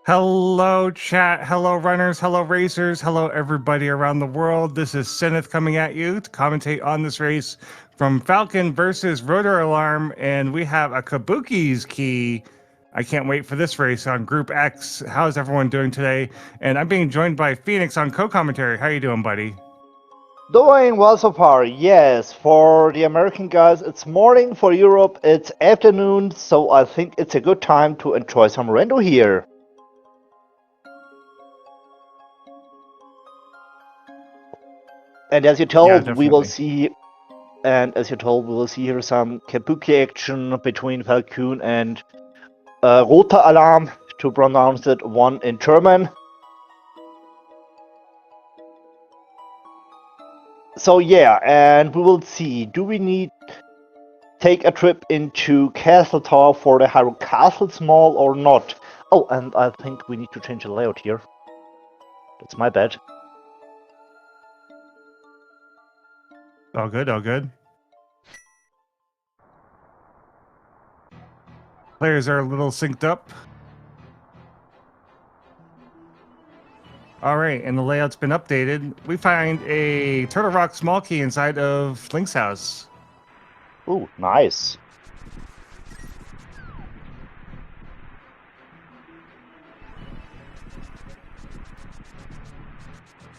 Hello, chat. Hello, runners. Hello, racers. Hello, everybody around the world. This is Seneth coming at you to commentate on this race from Falcon versus Roteralarm, and we have a Kabuki's key. I can't wait for this race on Group X. How's everyone doing today? And I'm being joined by Phoenix on co-commentary. How you doing, buddy? Doing well so far, yes. For the American guys, it's morning. For Europe, it's afternoon, so I think it's a good time to enjoy some rando here. And as you told, we will see here some kabuki action between Falcon and Roteralarm, to pronounce it one in German. So yeah, and we will see, do we need take a trip into Castle Tower for the Hyrule Castle Small or not? Oh, and I think we need to change the layout here. That's my bad. All good, all good. Players are a little synced up. All right, and the layout's been updated. We find a Turtle Rock small key inside of Link's house. Ooh, nice.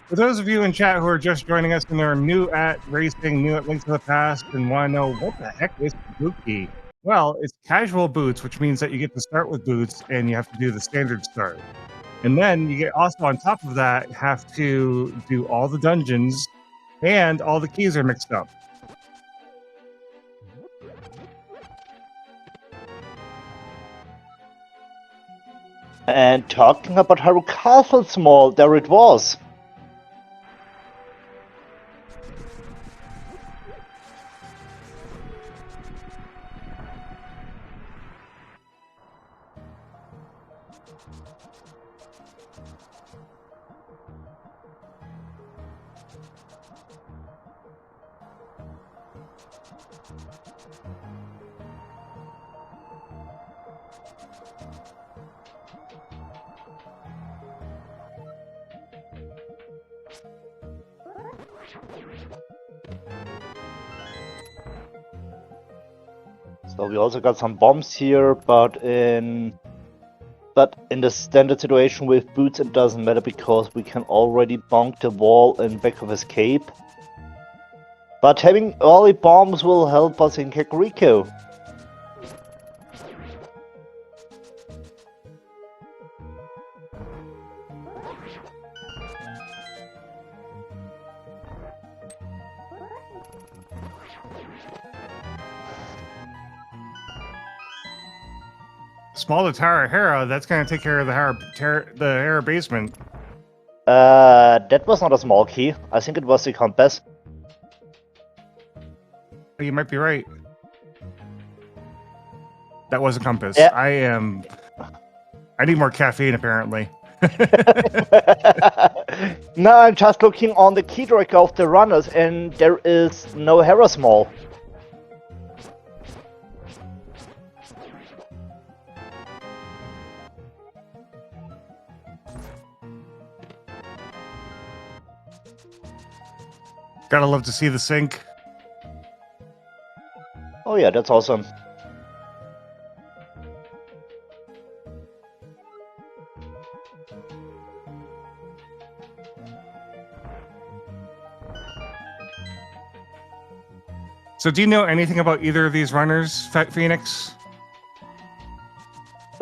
For those of you in chat who are just joining us and are new at racing, new at Link to the Past, and want to know what the heck is Kabuki? Well, it's casual boots, which means that you get to start with boots and you have to do the standard start. And then you get also on top of that have to do all the dungeons and all the keys are mixed up. And talking about Hyrule Castle Small, there it was. So we also got some bombs here, but in the standard situation with boots it doesn't matter because we can already bonk the wall in back of escape. But having early bombs will help us in Kakariko. Small to Tower Hera, that's going to take care of the Hera basement. That was not a small key. I think it was the compass. You might be right. That was a compass. Yeah. I need more caffeine, apparently. No, I'm just looking on the key tracker of the runners, and there is no Hera small. Gotta love to see the sync. Oh yeah, that's awesome. So do you know anything about either of these runners, Phoenix?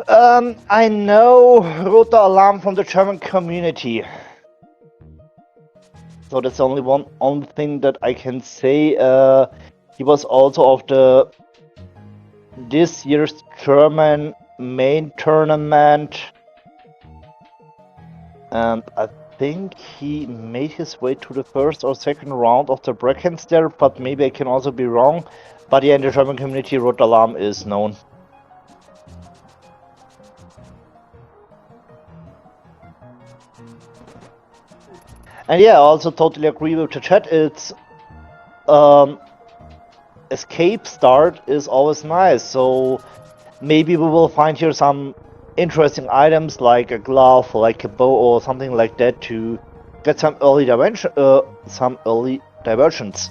I know Roteralarm from the German community. So that's the only thing that I can say. He was also of this year's German main tournament, and I think he made his way to the first or second round of the brackets there, but maybe I can also be wrong. But yeah, in the German community, Roteralarm is known. And yeah, I also totally agree with the chat. It's escape start is always nice, so maybe we will find here some interesting items like a glove, like a bow, or something like that to get some early diversions.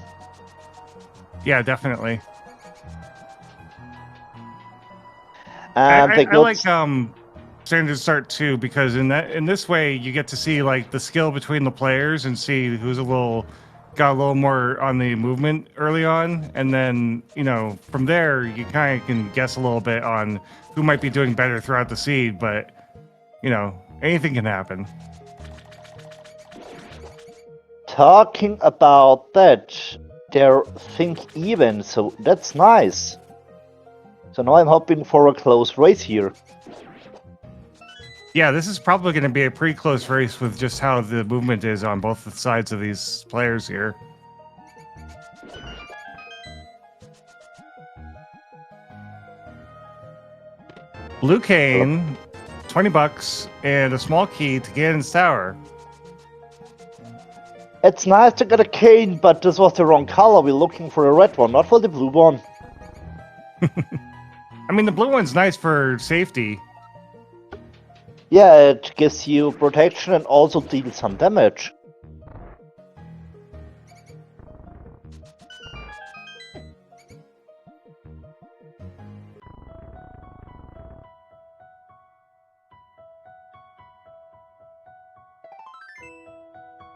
Yeah, definitely. And I like Standard Start too, because in this way you get to see like the skill between the players and see who's got a little more on the movement early on, and then from there you kind of can guess a little bit on who might be doing better throughout the seed. But anything can happen. Talking about that, they're think even, so that's nice. So now I'm hoping for a close race here. Yeah, this is probably going to be a pretty close race with just how the movement is on both the sides of these players here. Blue cane, $20, and a small key to Ganon's Tower. It's nice to get a cane, but this was the wrong color. We're looking for a red one, not for the blue one. I mean, the blue one's nice for safety. Yeah, it gives you protection and also deals some damage.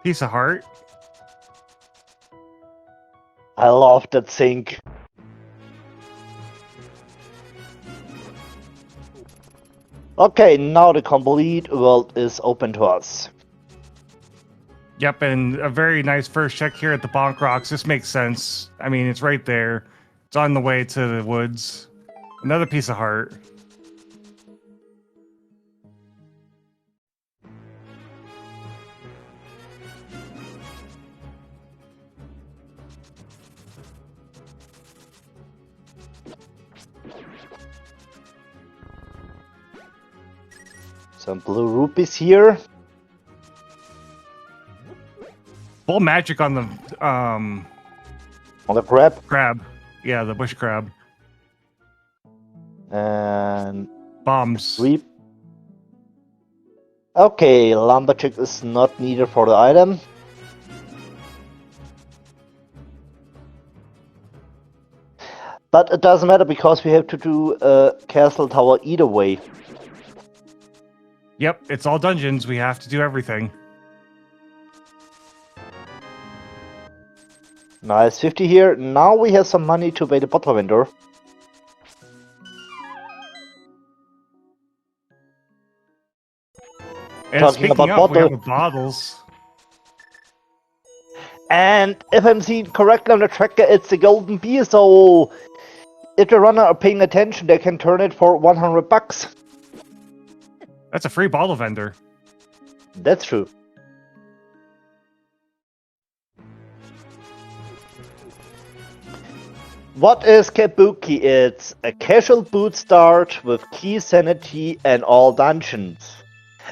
Piece of heart. I love that thing. Okay, now the complete world is open to us. Yep, and a very nice first check here at the Bonk Rocks. This makes sense. I mean, it's right there. It's on the way to the woods. Another piece of heart. Some blue rupees here. Full magic on the On the crab. crab. Yeah, the bush crab. And Bombs. reap. Okay, lumberjack is not needed for the item. But it doesn't matter because we have to do a castle tower either way. Yep, it's all dungeons. We have to do everything. Nice 50 here. Now we have some money to pay the bottle vendor. And Talking speaking about of, we bottle. have bottles. And if I'm seeing correctly on the tracker, it's the golden beer, so if the runner are paying attention, they can turn it for 100 bucks. That's a free bottle vendor. That's true. What is Kabuki? It's a casual boot start with key sanity and all dungeons.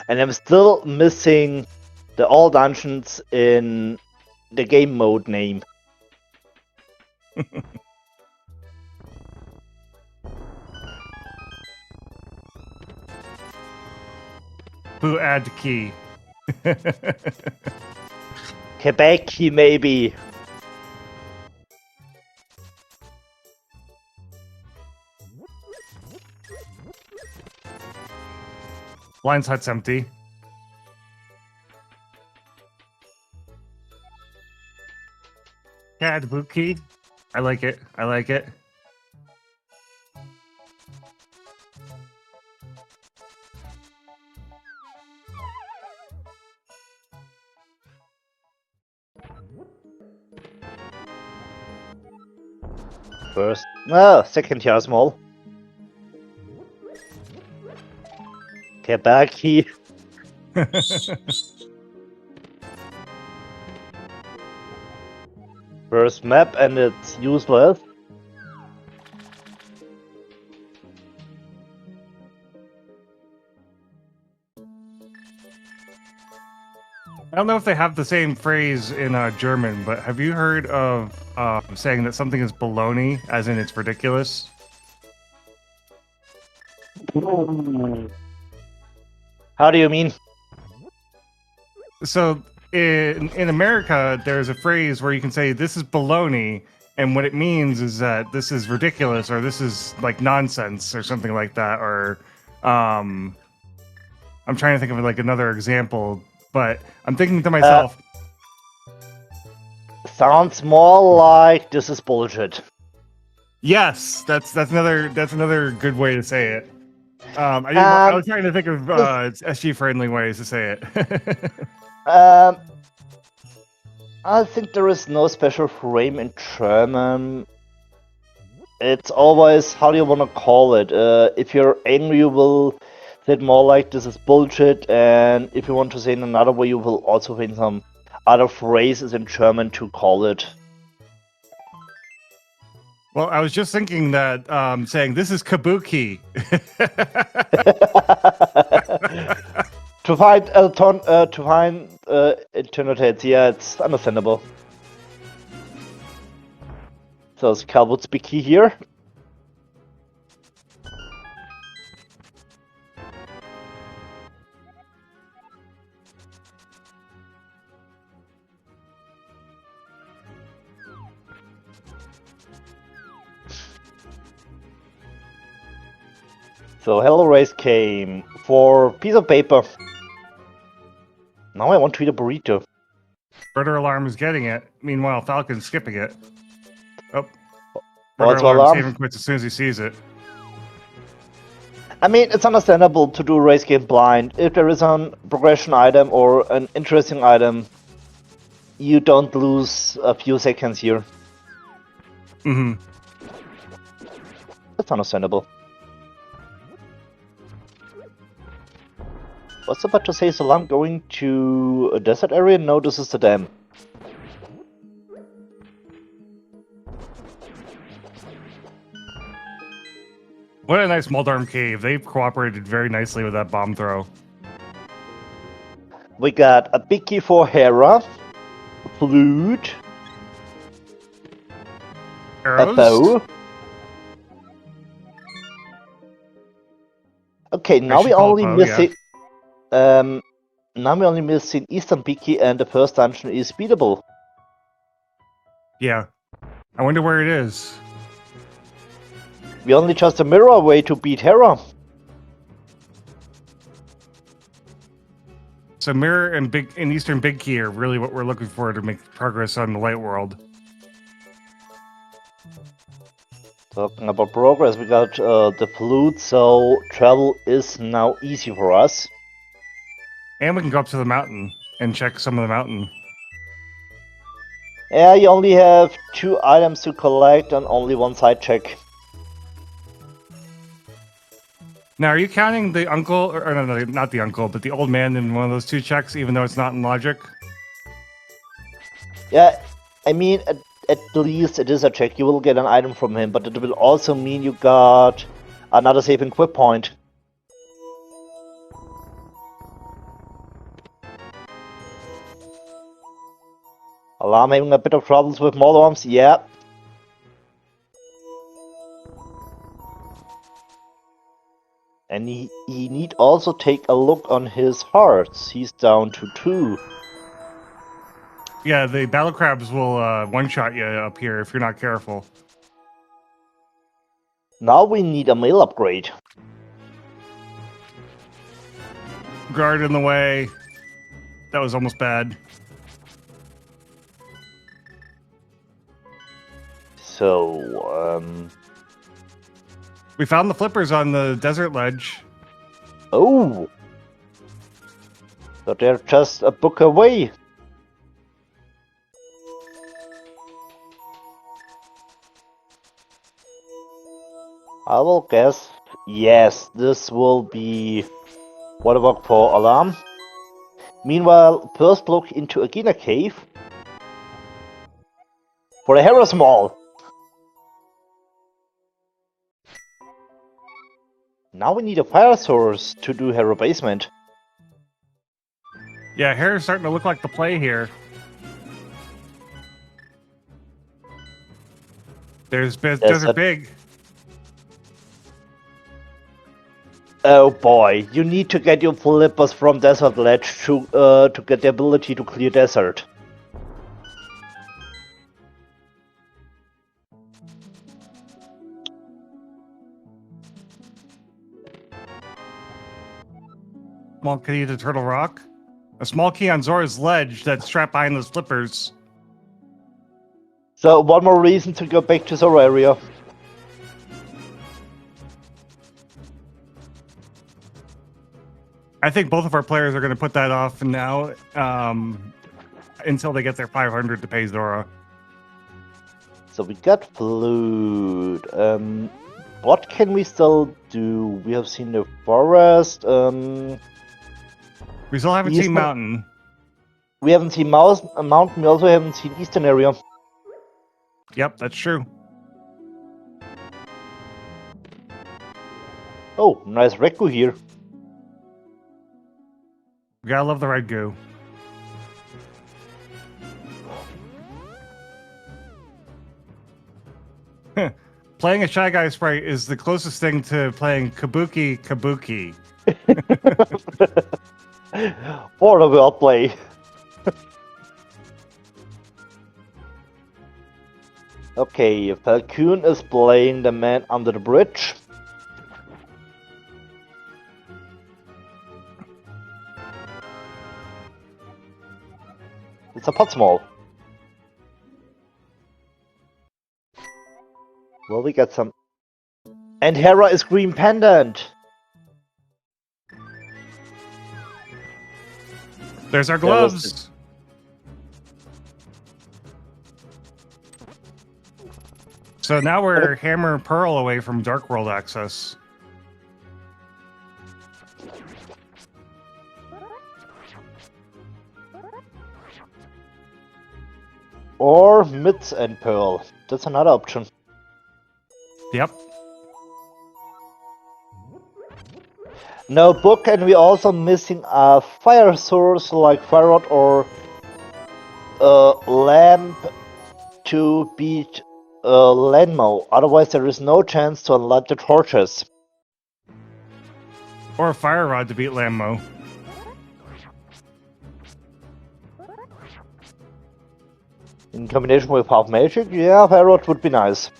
And I'm still missing the all dungeons in the game mode name. Who add key? Quebec, maybe. Lion's Hut's empty. Yeah, the boot key. I like it. I like it. First, no, second tier small. Quebec. First map and it's useless. I don't know if they have the same phrase in German, but have you heard of saying that something is baloney, as in it's ridiculous? How do you mean? So in America, there's a phrase where you can say this is baloney, and what it means is that this is ridiculous or this is like nonsense or something like that. Or I'm trying to think of like another example, but I'm thinking to myself, Sounds more like this is bullshit. yes, that's another good way to say it. I was trying to think of SG friendly ways to say it. Um, I think there is no special frame in German. It's always, how do you want to call it? If you're angry, you will say it more like this is bullshit, and if you want to say in another way, you will also find some other phrases in German to call it. Well, I was just thinking that saying this is kabuki. To find alternatives, yeah, it's understandable. So is Calwood speaky here? So Hello Race came for piece of paper. Now I want to eat a burrito. Roteralarm is getting it. Meanwhile, Falcon's skipping it. Oh, Roteralarm Roteralarm saving quits as soon as he sees it. I mean, it's understandable to do a race game blind. If there is a progression item or an interesting item, you don't lose a few seconds here. Mm-hmm. That's understandable. What's about to say? So I'm going to a desert area? No, this is the dam. What a nice Muldarm cave. They've cooperated very nicely with that bomb throw. We got a Bicky for Hera, flute, Arrows? a bow. Okay, now we only missing. Now we only missing Eastern Bicky, and the first dungeon is beatable. Yeah. I wonder where it is. We only just a mirror away to beat Hera. So Mirror and Eastern Big Key are really what we're looking for to make progress on the Light World. Talking about progress, we got the flute, so travel is now easy for us. And we can go up to the mountain and check some of the mountain. Yeah, you only have 2 items to collect and only 1 side check. Now, are you counting the uncle, or no, not the uncle, but the old man in one of those 2 checks, even though it's not in logic? Yeah, I mean, at least it is a check. You will get an item from him, but it will also mean you got another save and quip point. Alarm having a bit of troubles with more arms, yeah. And he need also take a look on his hearts. He's down to 2. Yeah, the battle crabs will one-shot you up here if you're not careful. Now we need a mail upgrade. Guard in the way. That was almost bad. So, We found the flippers on the desert ledge. oh! So they're just a book away. I will guess, yes, this will be what about for Alarm. Meanwhile, first look into Agina Cave for a Hera Small. Now we need a fire source to do Hera Basement. Yeah, hair's starting to look like the play here. There's Desert Big. Oh boy, you need to get your flippers from Desert Ledge to get the ability to clear desert. Small key to Turtle Rock. A small key on Zora's ledge that's strapped behind those flippers. So one more reason to go back to Zora area. I think both of our players are going to put that off now until they get their 500 to pay Zora. So we got flute. What can we still do? We have seen the forest. We still haven't seen Mountain. We haven't seen Mountain. We also haven't seen Eastern area. Yep, that's true. Oh, nice Reku here. You gotta love the red goo. Playing a Shy Guy sprite is the closest thing to playing Kabuki Kabuki. For the wordplay. Okay, Falcon is playing the man under the bridge. It's a pot small. Well, we got some. And Hera is Green Pendant. There's our gloves. So now we're Hammer Pearl away from Dark World access. Or Mitz and Pearl. That's another option. Yep. No book, and we're also missing a fire source like Fire Rod or Lamp to beat Lenmo. Otherwise, there is no chance to unlock the torches. Or a Fire Rod to beat Lammo. In combination with half magic, yeah, Fire Rod would be nice.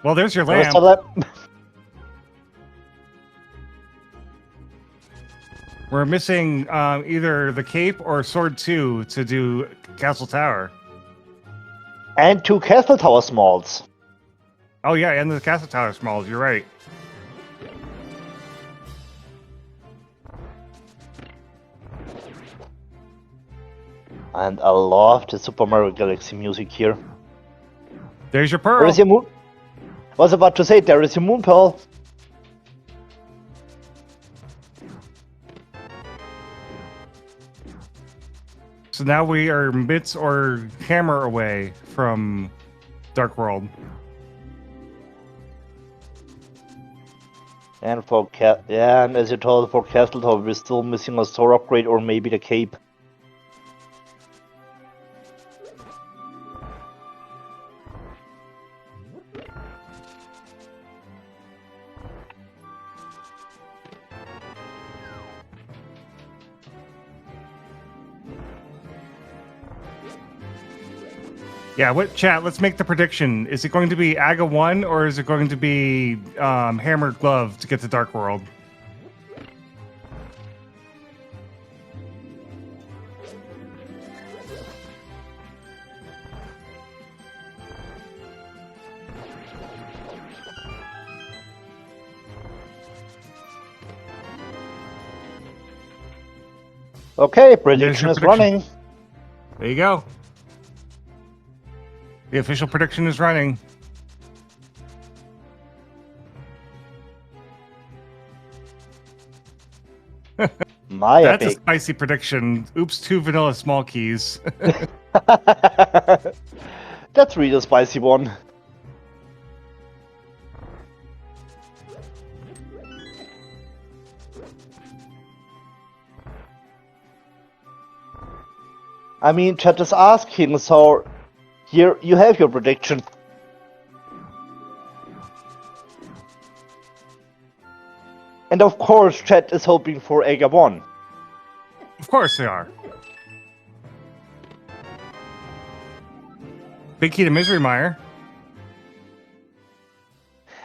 Well, there's your lamp. We're missing either the cape or sword 2 to do Castle Tower. And 2 Castle Tower smalls. Oh yeah, and the Castle Tower smalls, you're right. And I love the Super Mario Galaxy music here. There's your pearl. Where is your moon? I was about to say, there is your moon pearl. So now we are Mitz or Hammer away from Dark World. And for and as you told, for Castle Tower, we're still missing a sword upgrade or maybe the cape. Yeah, what chat? Let's make the prediction. Is it going to be Aga 1 or is it going to be Hammer Glove to get to Dark World? Okay, prediction is running. There you go. The official prediction is running. My That's epic. a spicy prediction. Oops, 2 vanilla small keys. That's really a spicy one. I mean, chat is asking, so here you have your prediction. And of course, chat is hoping for Aga 1. Of course they are. Big key to Misery Mire.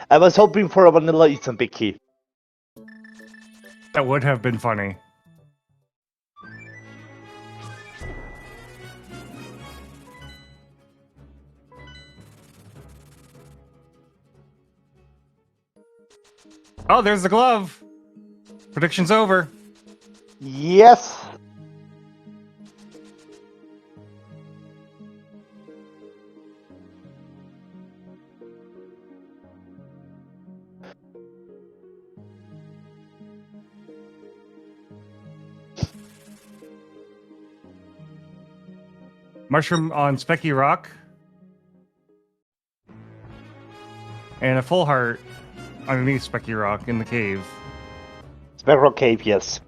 I was hoping for a vanilla Ethan Big Key. That would have been funny. Oh, there's the glove. Prediction's over. Yes. Mushroom on Specky Rock. And a full heart underneath Specky Rock in the cave. Sparrow Cave, yes.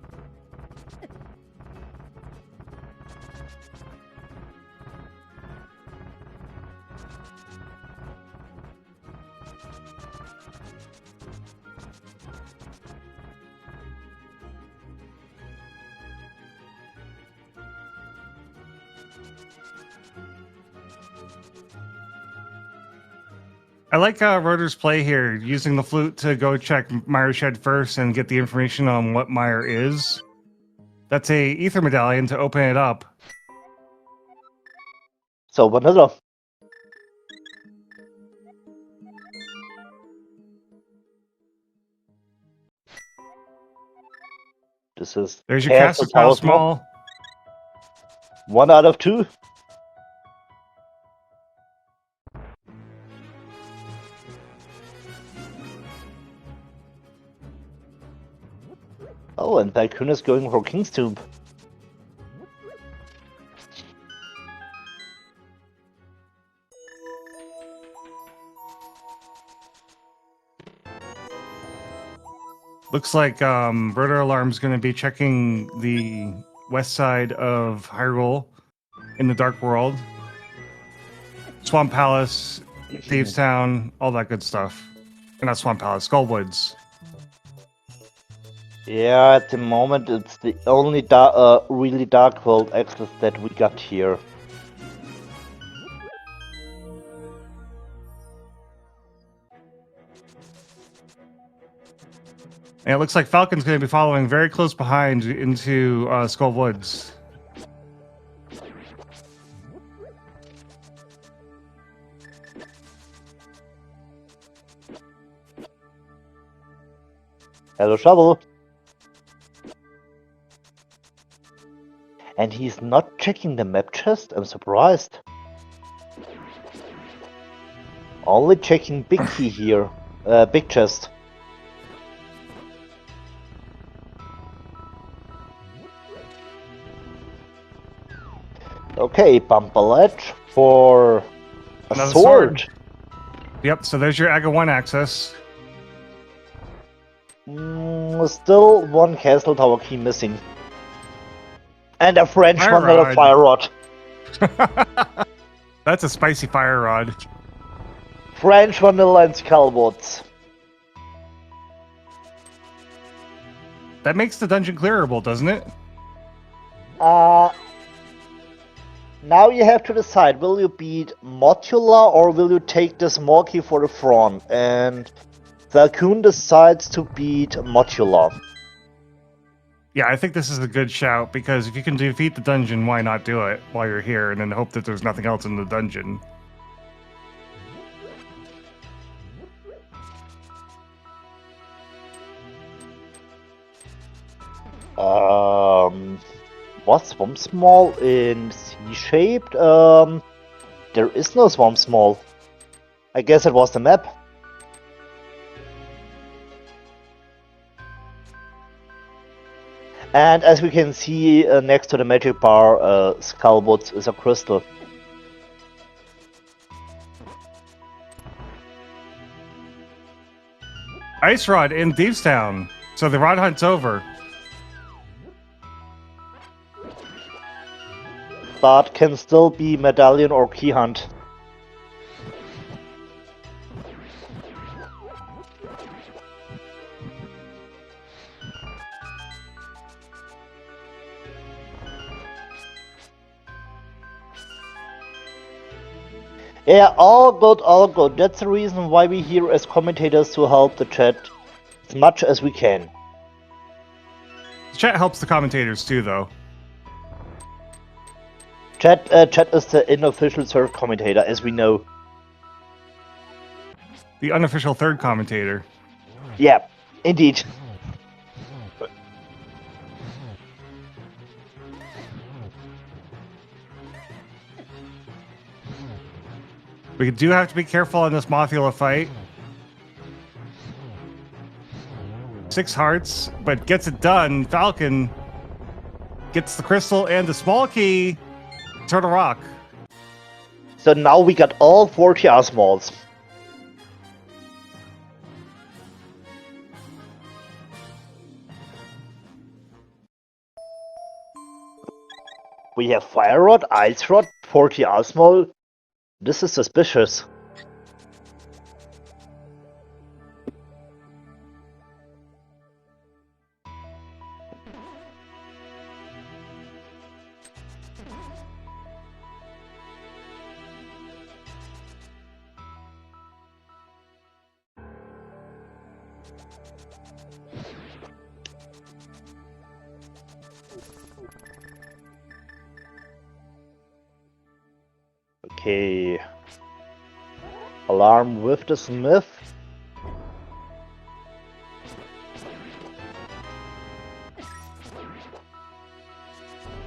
I like Rotor's play here, using the flute to go check Mire Shed first and get the information on what Mire is. That's a ether medallion to open it up. So, vanilla. This is There's your Castle Talisman. 1 out of 2. Oh, and Tycoon is going for King's Tomb. Looks like Roteralarm's going to be checking the west side of Hyrule in the Dark World. Swamp Palace, Thieves Town, all that good stuff. Or not Swamp Palace, Skullwoods. Yeah, at the moment it's the only really Dark World access that we got here. And it looks like Falcon's going to be following very close behind into Skull Woods. Hello, Shovel. And he's not checking the map chest? I'm surprised. Only checking big key here. Big chest. Okay, bumper ledge for a sword. Yep, so there's your Aga 1 access. Still one castle tower key missing. And a French Fire one with a fire rod. That's a spicy fire rod. French vanilla and Skullwoods. That makes the dungeon clearable, doesn't it? Now you have to decide, will you beat Modular or will you take the small key for the front? And Falcon decides to beat Modular. Yeah, I think this is a good shout, because if you can defeat the dungeon, why not do it while you're here and then hope that there's nothing else in the dungeon? Was Swamp Small in C-shaped? There is no Swamp Small. I guess it was the map. And as we can see next to the magic bar, Skullwoods is a crystal. Ice Rod in Thieves Town. So the rod hunt's over. But can still be medallion or key hunt. Yeah, all good, all good. That's the reason why we're here as commentators to help the chat as much as we can. The chat helps the commentators too, though. Chat is the unofficial third commentator, as we know. The unofficial third commentator. Yeah, indeed. We do have to be careful in this Mothula fight. 6 hearts, but gets it done. Falcon gets the crystal and the small key. Turtle Rock. So now we got all 40 Osmalls. We have Fire Rod, Ice Rod, 40 Osmall. This is suspicious. Okay. Alarm with the Smith.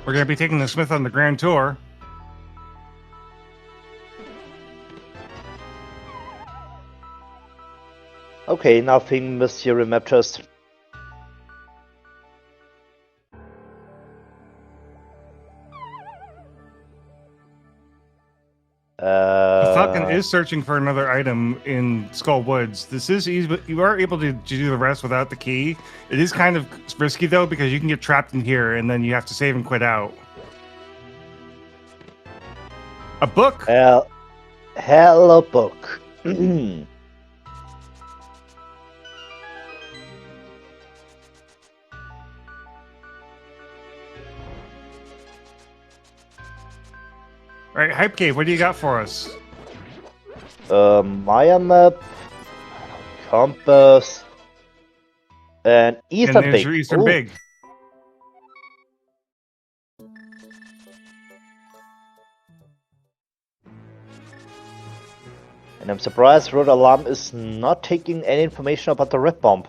We're going to be taking the Smith on the Grand Tour. Okay, nothing, Monsieur Map Trust. The Falcon is searching for another item in Skull Woods. This is easy, but you are able to do the rest without the key. It is kind of risky, though, because you can get trapped in here, and then you have to save and quit out. A book? Hello, book. All right, Hype Cave, what do you got for us? Maya map, compass, and Eastern And there's Big. your Eastern Ooh. Big. And I'm surprised Roteralarm is not taking any information about the red bomb.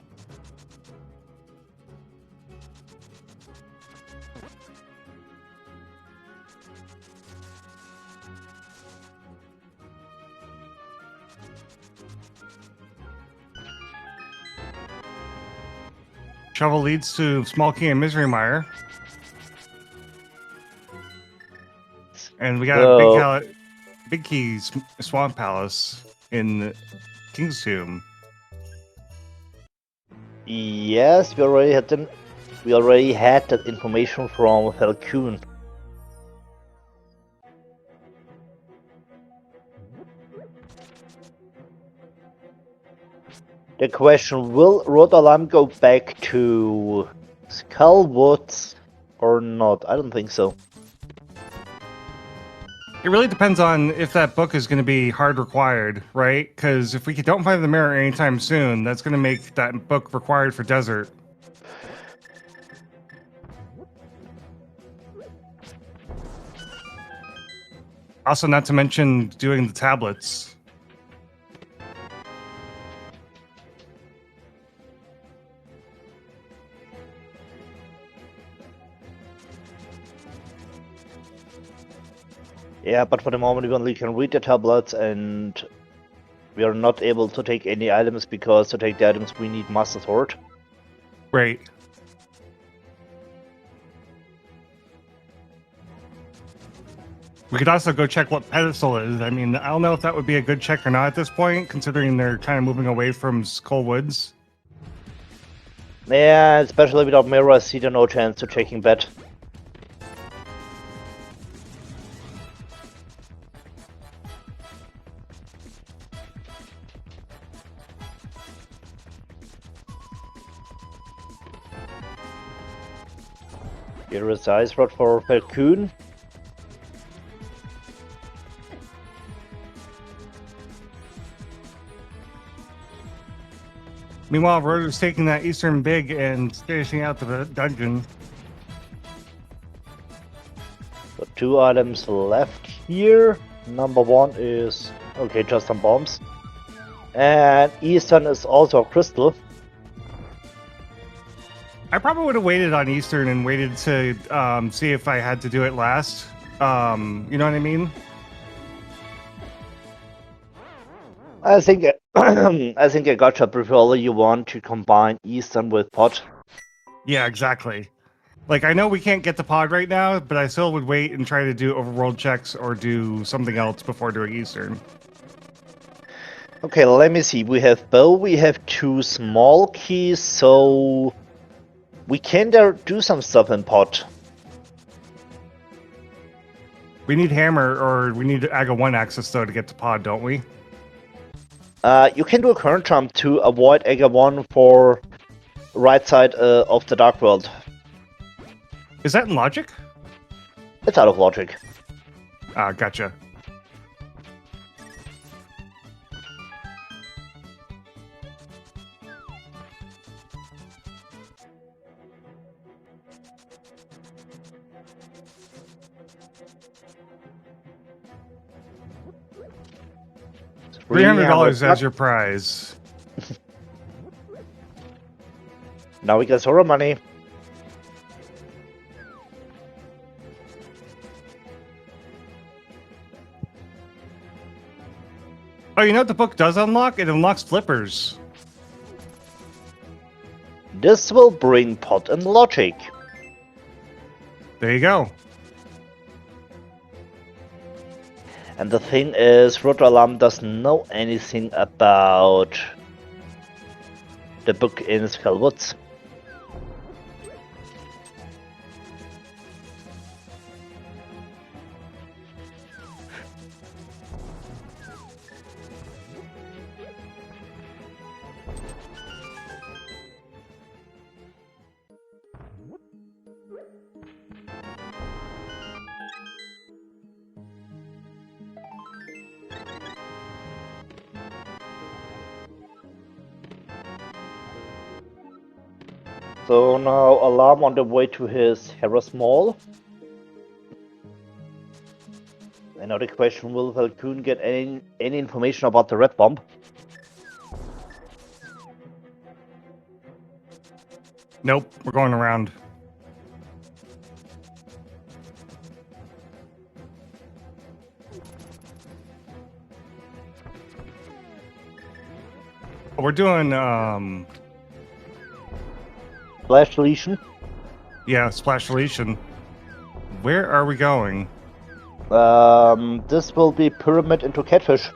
Shovel leads to Small Key and Misery Mire. And we got a Big Key Swamp Palace in King's Tomb. Yes, we already had them. We already had that information from Falcon. The question, will Roteralarm go back to Skullwoods or not? I don't think so. It really depends on if that book is going to be hard required, right? Because if we don't find the mirror anytime soon, that's going to make that book required for desert. Also, not to mention doing the tablets. Yeah, but for the moment we only can read the tablets and we are not able to take any items because to take the items we need Master Sword. Right. We could also go check what pedestal is. I mean, I don't know if that would be a good check or not at this point, considering they're kind of moving away from Skull Woods. Yeah, especially without mirror, I see there no chance to checking bet. Here is the Ice Rod for Falcon. Meanwhile, Rotor's taking that Eastern Big and finishing out the dungeon. So 2 items left here. Number 1 is, okay, just some bombs. And Eastern is also a crystal. I probably would have waited on Eastern and waited to see if I had to do it last. You know what I mean? I think I think a gacha preferably you want to combine Eastern with pot. Yeah, exactly. Like, I know we can't get the pod right now, but I still would wait and try to do overworld checks or do something else before doing Eastern. Okay, let me see. We have bow, we have 2 small keys, so we can there do some stuff in pot. We need hammer, or we need AGA 1 access, though, to get to pod, don't we? You can do a current jump to avoid Ega 1 for right side of the Dark World. Is that in logic? It's out of logic. Ah, gotcha. $300 as your prize. Now we get Zora money. Oh, you know what the book does unlock? It unlocks flippers. This will bring pot and logic. There you go. And the thing is, Roteralarm doesn't know anything about the book in Skull Woods. So now Alarm on the way to his Harris Mall. And now the question, will Falcon get any information about the red bomb? Nope, we're going around. We're doing, Flash deletion. yeah, splash deletion. Where are we going? This will be pyramid into catfish.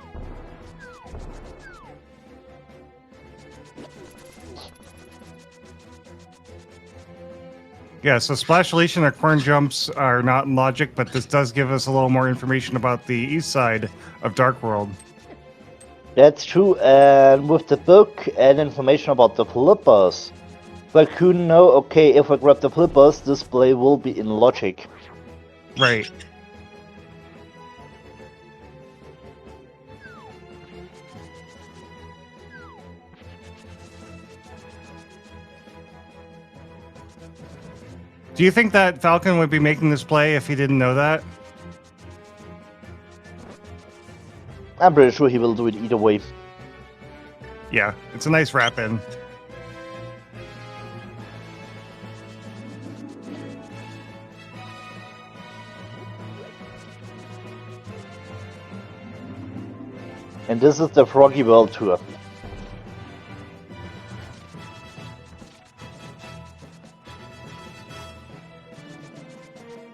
Yeah, so splash deletion or corn jumps are not in logic, but this does give us a little more information about the east side of Dark World. That's true, and with the book and information about the flippers, Falcon know, okay, if I grab the flippers, this play will be in logic. Right. Do you think that Falcon would be making this play if he didn't know that? I'm pretty sure he will do it either way. Yeah, it's a nice wrap in. And this is the Froggy World Tour.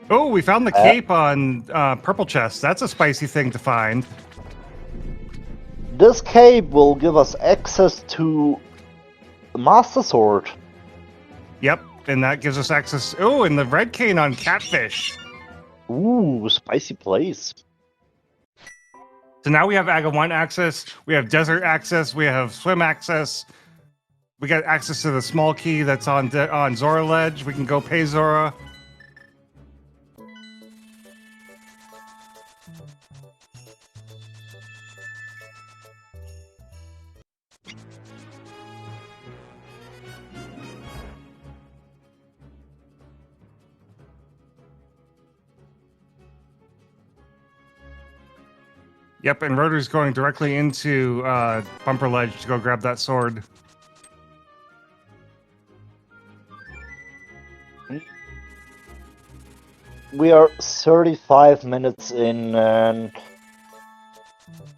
Oh, we found the cape on Purple Chest. That's a spicy thing to find. This cape will give us access to the Master Sword. Yep, and that gives us access. Oh, and the red cane on Catfish. Ooh, spicy place. So now we have AGA 1 access, we have desert access, we have swim access. We got access to the small key that's on Zora Ledge. We can go pay Zora. Yep, and Rotor's going directly into Bumper Ledge to go grab that sword. We are 35 minutes in, and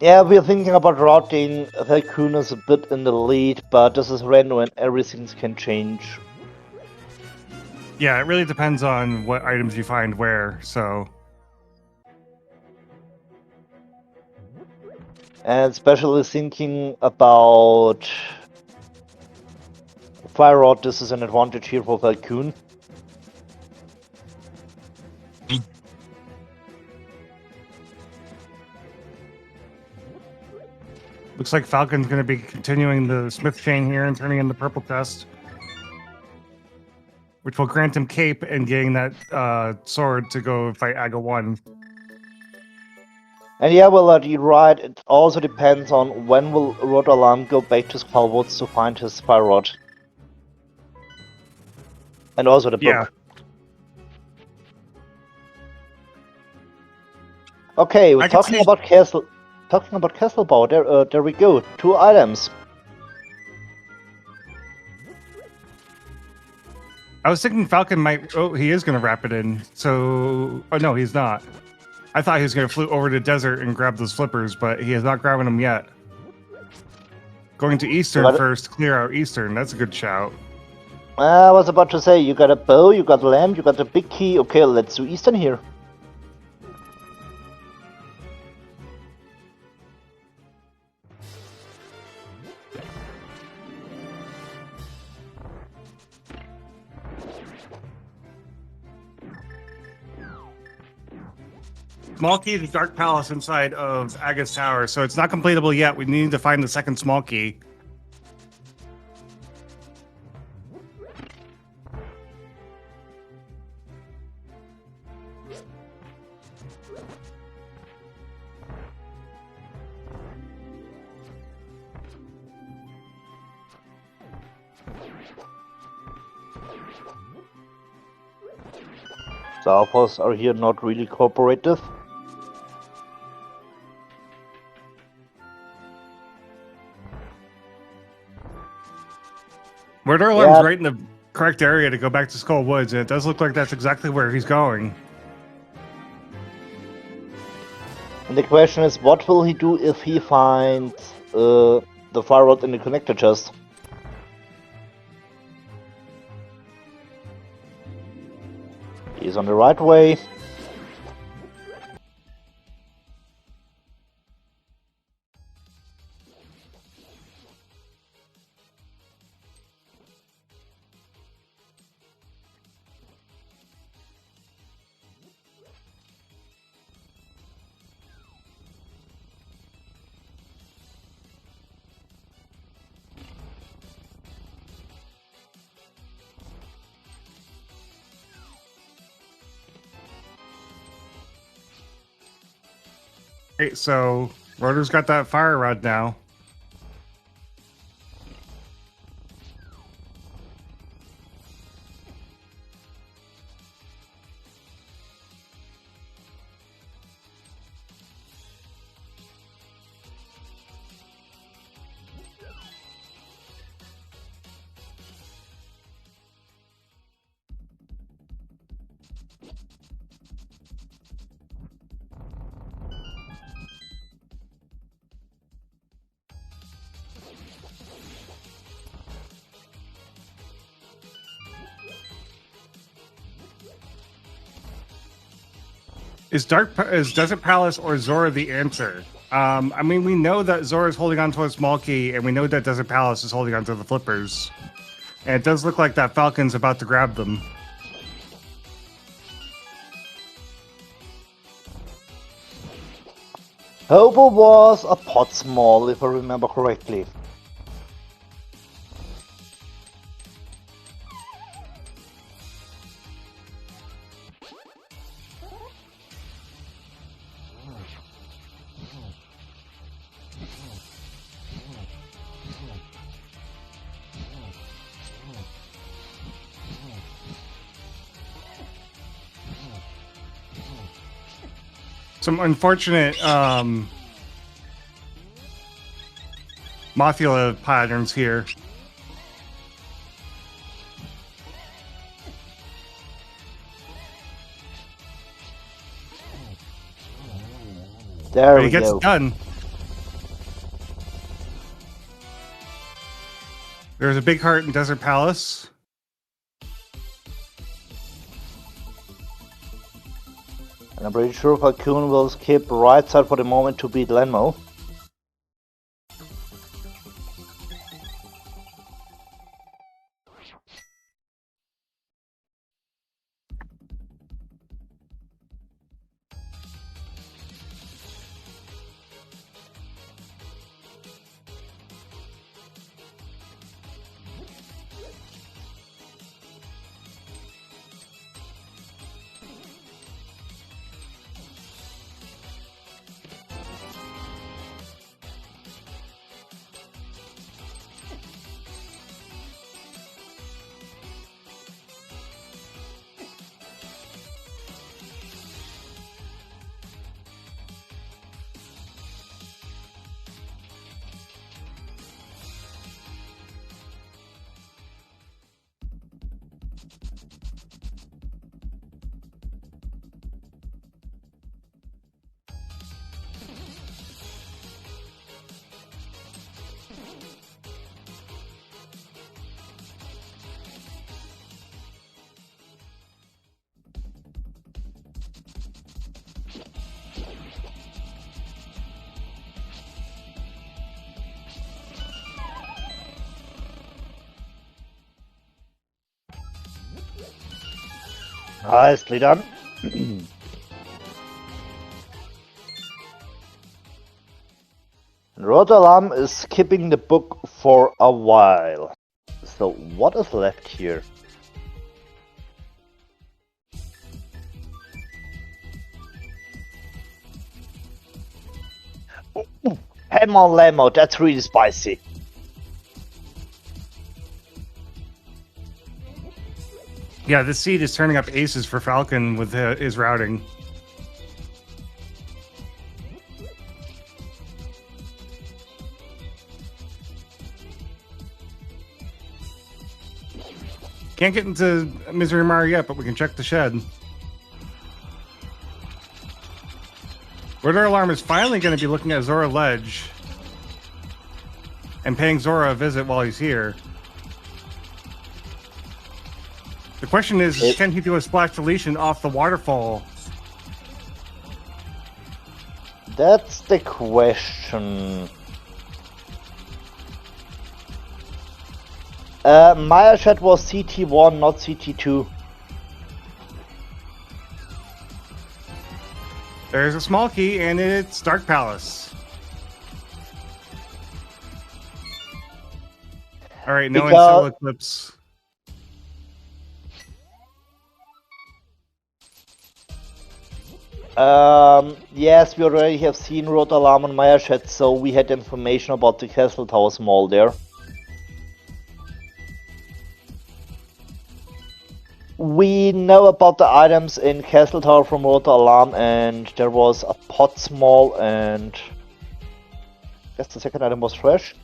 yeah, we're thinking about routing. Falcon is a bit in the lead, but this is random and everything can change. Yeah, it really depends on what items you find where, so... And especially thinking about Fire Rod, this is an advantage here for Falcon. Looks like Falcon's going to be continuing the Smith chain here and turning in the purple test, which will grant him cape and getting that sword to go fight Aga 1. And yeah, well, you're right. It also depends on when will Roteralarm go back to Skullwoods to find his Fire Rod. And also the book. Okay, we're talking about Castle. Talking about Castlebau. There we go. 2 items. I was thinking Falcon might... Oh, he is going to wrap it in. So... Oh, no, he's not. I thought he was going to float over to desert and grab those flippers, but he is not grabbing them yet. Going to Eastern first, clear out Eastern. That's a good shout. I was about to say, you got a bow, you got a lamp, you got the big key. Okay, let's do Eastern here. Small key to Dark Palace inside of Aga's Tower, so it's not completable yet. We need to find the second small key. The outposts are here not really cooperative. Roteralarm's right in the correct area to go back to Skull Woods, and it does look like that's exactly where he's going. And the question is, what will he do if he finds the Fire Rod in the connector chest? He's on the right way. Great, so Rotor's got that fire rod now. Is Desert Palace or Zora the answer? I mean, we know that Zora is holding on to a small key, and we know that Desert Palace is holding on to the flippers. And it does look like that Falcon's about to grab them. Hobo was a pot small, if I remember correctly. Some unfortunate Mothula patterns here. There But he we gets go. it done. There's a big heart in Desert Palace. And I'm pretty sure Falcon will skip right side for the moment to beat Lenmo. Nicely done. Roteralarm is skipping the book for a while. So what is left here? Ooh, ham on Lemo, that's really spicy. Yeah, this seed is turning up aces for Falcon with his routing. Can't get into Misery Mire yet, but we can check the shed. Roteralarm is finally going to be looking at Zora Ledge and paying Zora a visit while he's here. The question is, can he do a splash deletion off the waterfall? That's the question. Maya Shed was CT1, not CT2. There's a small key, and it's Dark Palace. All right, no Solar Eclipse. Yes, we already have seen Roteralarm and Maya Shed, so we had information about the Castle Tower Mall there. We know about the items in Castle Tower from Roteralarm, and there was a pot small, and I guess the second item was trash.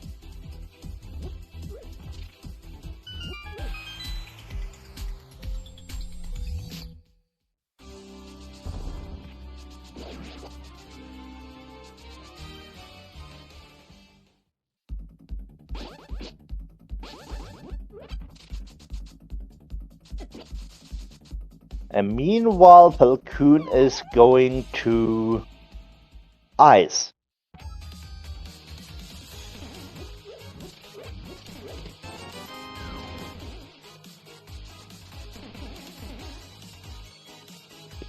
And meanwhile, Falcon is going to Ice.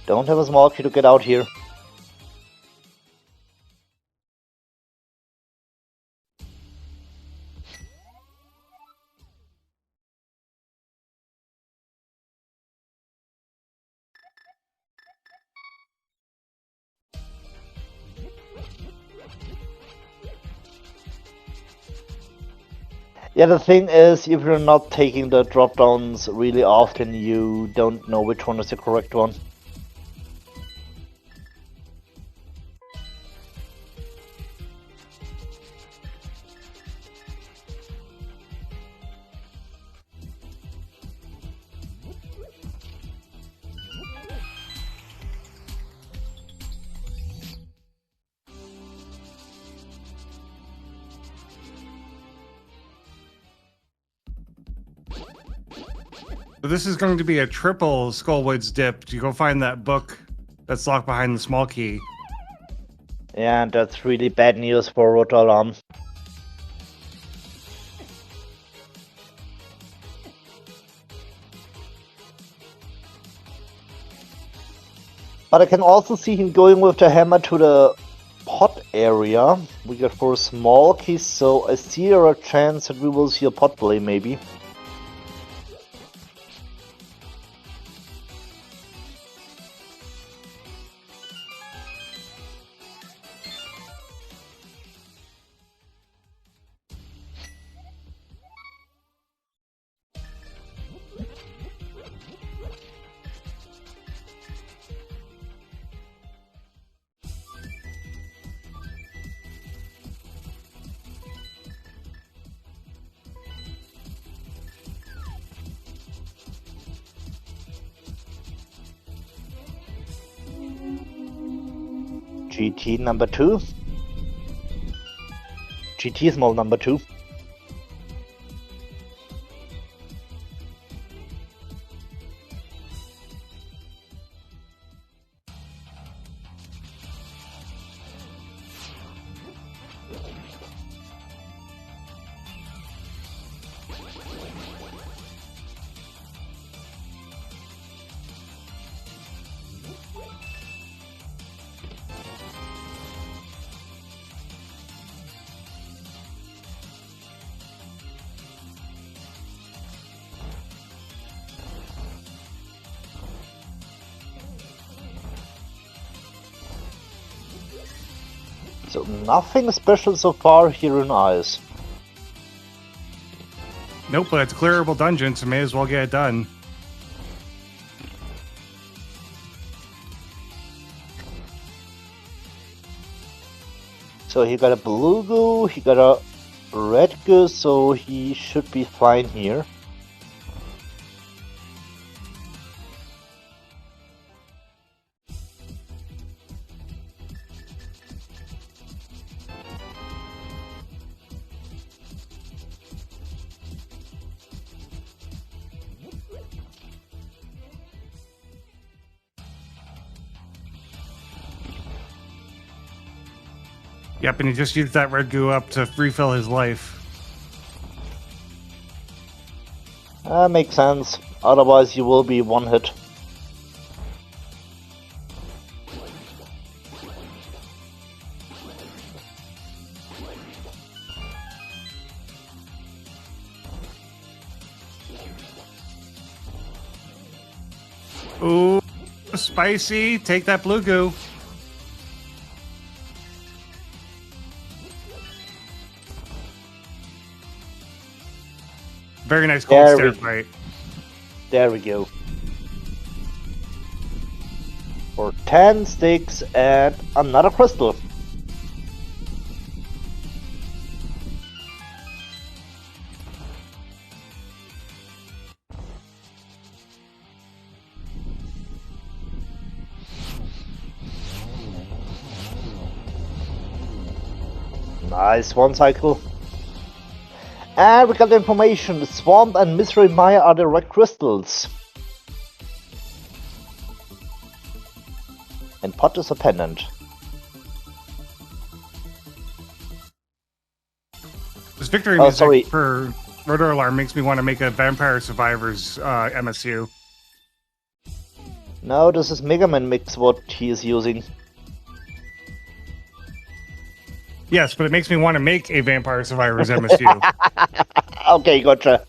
Don't have a small key to get out here. Yeah, the thing is, if you're not taking the drop downs really often, you don't know which one is the correct one. So this is going to be a triple Skullwoods dip. You go find that book that's locked behind the small key. And that's really bad news for Roteralarm. But I can also see him going with the hammer to the pot area. We got 4 small keys, so I see there a chance that we will see a pot play maybe. GT number 2. GT small number 2. So nothing special so far here in Ice. Nope, but it's a clearable dungeon, so may as well get it done. So he got a blue goo, he got a red goo, so he should be fine here. Yep, and he just used that red goo up to refill his life. Makes sense. Otherwise you will be one hit. Ooh, spicy. Take that blue goo. Very nice cold stare fight. There we go. For 10 sticks and another crystal. Nice one cycle. And we got the information. The Swamp and Mystery Maya are the red crystals. And pot is a pendant. This victory music for Roteralarm makes me want to make a Vampire Survivors MSU. No, this is Mega Man Mix what he is using. Yes, but it makes me want to make a Vampire Survivors MSU. Okay, gotcha.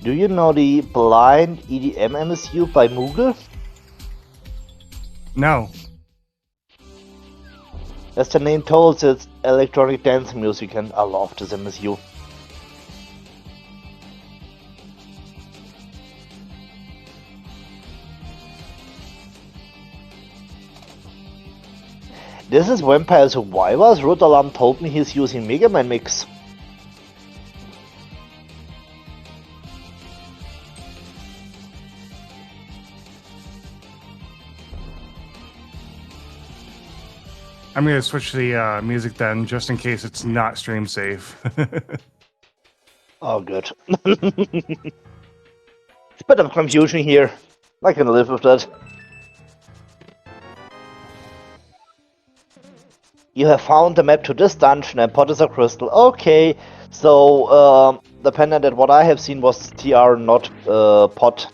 Do you know the Blind EDM MSU by Moogle? No. As the name tells, it's electronic dance music, and I love this MSU. This is Vampire Survivors. Roteralarm told me he's using Mega Man Mix. I'm gonna switch the music then, just in case it's not stream safe. Oh, good. It's a bit of confusion here. I can live with that. You have found the map to this dungeon and pot is a crystal. Okay, so dependent on what I have seen was TR, not pot.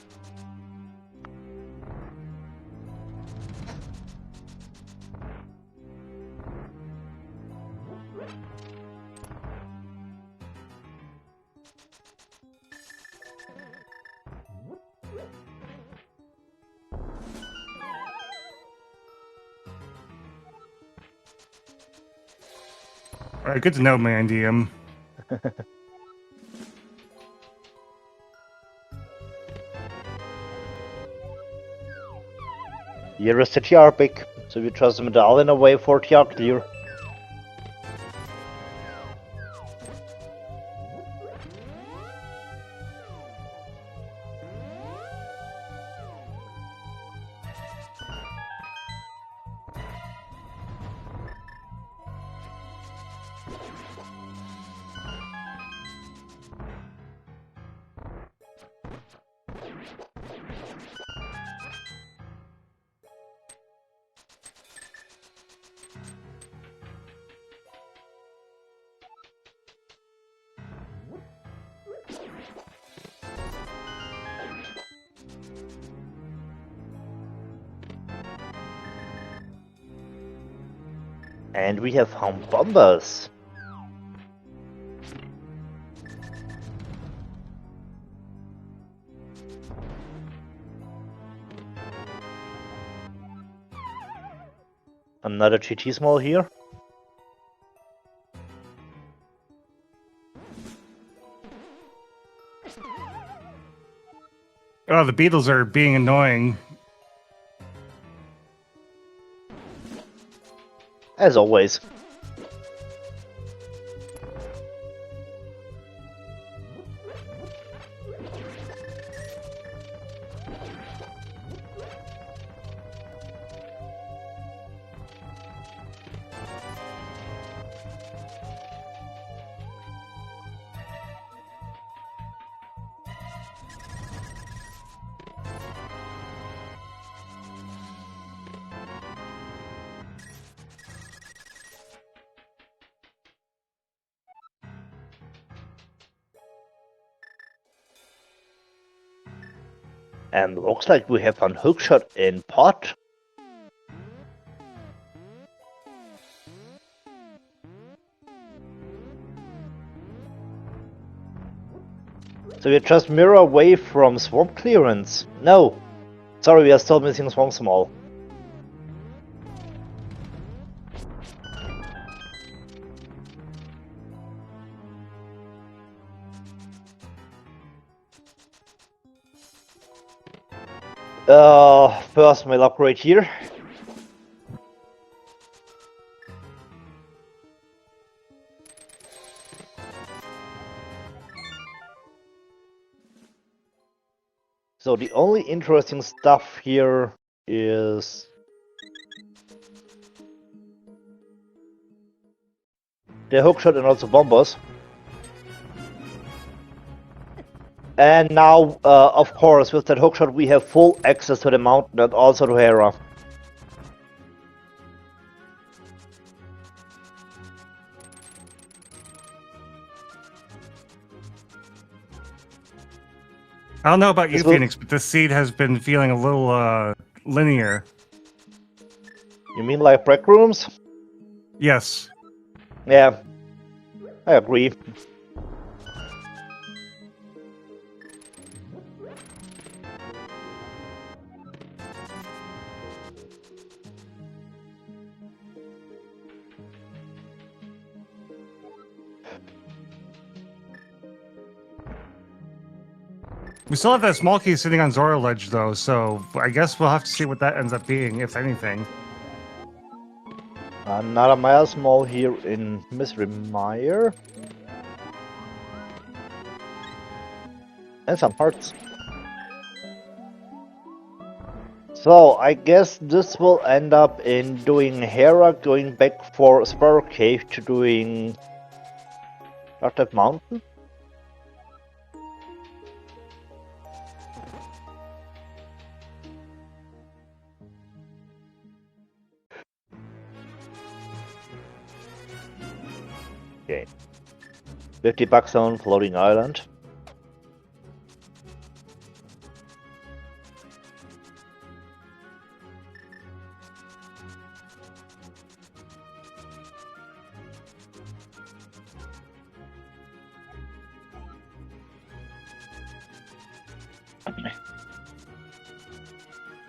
All right, good to know, Mandium. Here is the TR pick, so we trust the medallion away for TR clear. And we have found bombers. Another GT small here. Oh, the beetles are being annoying. As always. And looks like we have one hookshot in pot. So we just mirror away from swamp clearance. No. Sorry, we are still missing swamp small. First mail upgrade here. So the only interesting stuff here is the hookshot and also bombers. And now, of course, with that hookshot we have full access to the mountain and also to Hera. I don't know about you, This will- Phoenix, but this seed has been feeling a little linear. You mean like break rooms? Yes. Yeah, I agree. We still have that small key sitting on Zora Ledge, though, so I guess we'll have to see what that ends up being, if anything. Another mile small here in Misery Mire. And some hearts. So I guess this will end up in doing Hera going back for Sparrow Cave to doing Dark Mountain. Okay. 50 bucks on Floating Island.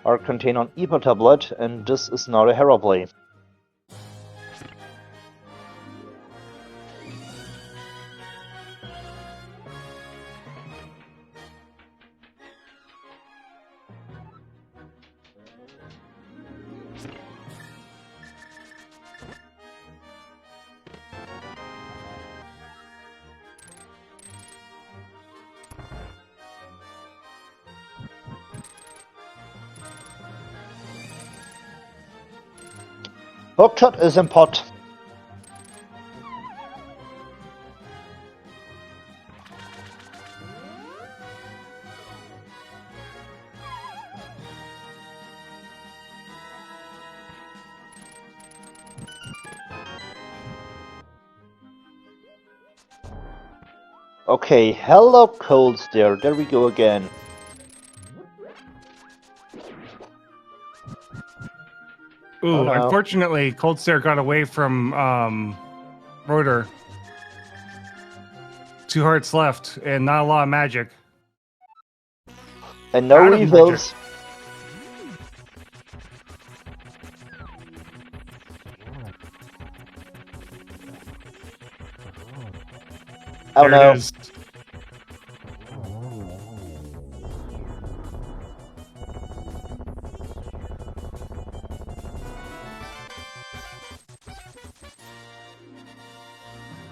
Are contained on EPA tablet, and this is not a Hera play. Hookshot is in pot. Okay, hello Cold Stare, there we go again. Ooh, Oh, no. Unfortunately, Cold Stare got away from Rotor. 2 hearts left, and not a lot of magic. And no Out of refills. Oh There no. it is.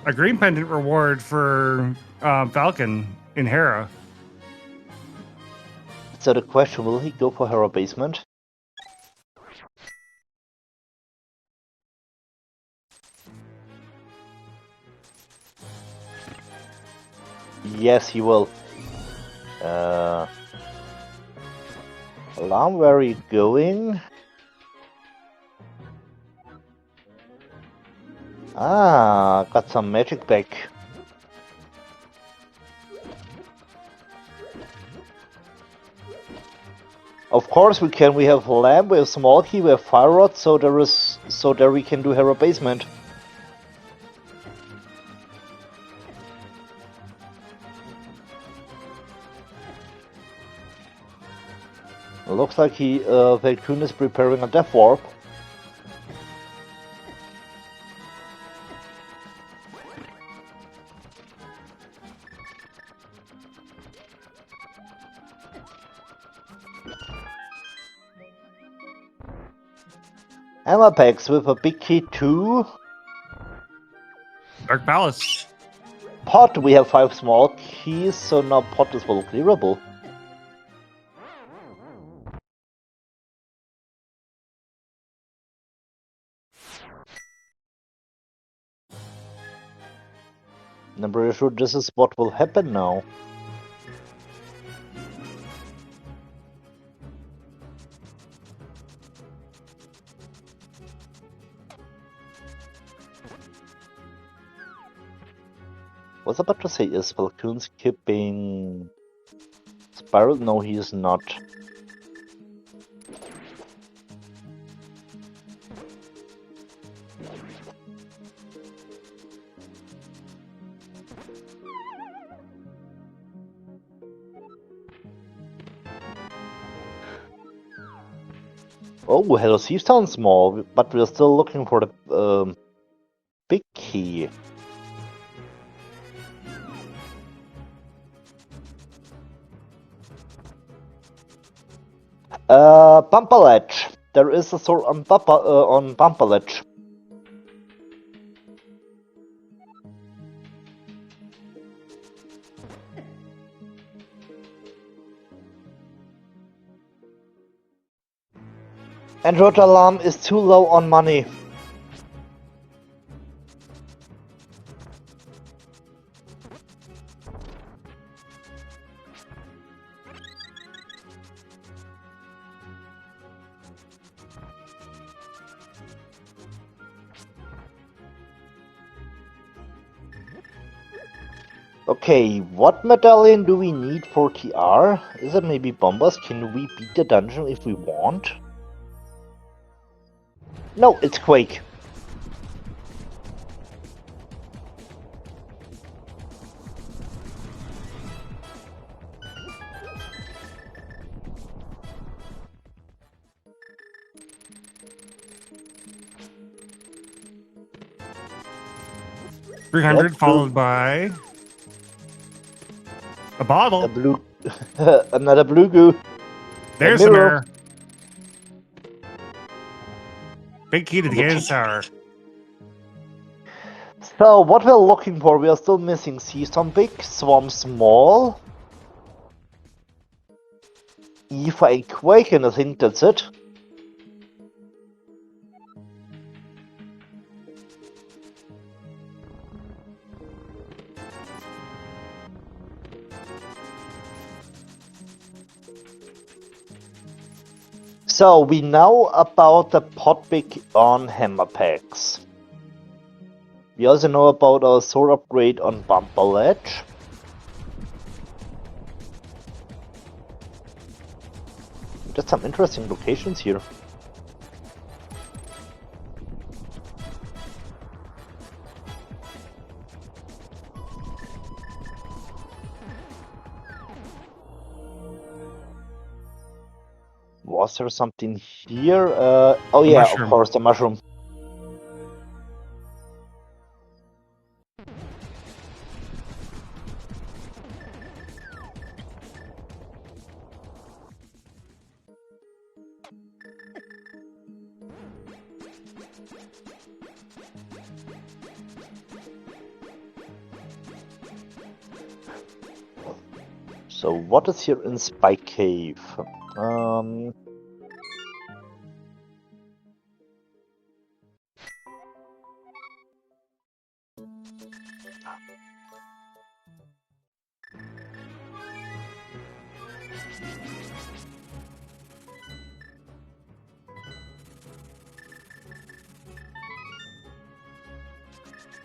A green pendant reward for Falcon in Hera. So the question, will he go for Hera Basement? Yes, he will. Alarm, where are you going? Ah, got some magic back. Of course we can. We have Lamb, we have Small Key, we have Fire Rod, so there we can do Hera Basement. Looks like Valkyne is preparing a Death Warp. Ammo packs with a big key too. Dark Palace. Pot, we have 5 small keys, so now pot is well clearable. And I'm pretty sure this is what will happen now. Was I about to say, is Falcon skipping Spiral? No, he is not. Oh, Hello Steve sounds small, but we're still looking for the big key. Bumper ledge. There is a sword on bumper ledge. And Roteralarm is too low on money. Okay, what medallion do we need for TR? Is it maybe Bombers? Can we beat the dungeon if we want? No, it's Quake. $300 That's followed by a a bottle. blue, another blue goo. There's a the mirror. mirror. Big key to the Gaines Tower. So what we're looking for, we are still missing Sea Storm big, Swarm small, E for a Quake, and I think that's it. So we know about the Potbig on Hammer Packs. We also know about our sword upgrade on Bumper Ledge. Just some interesting locations here. Was there something here? Oh yeah, mushroom. of course, the mushroom. So what is here in Spike Cave?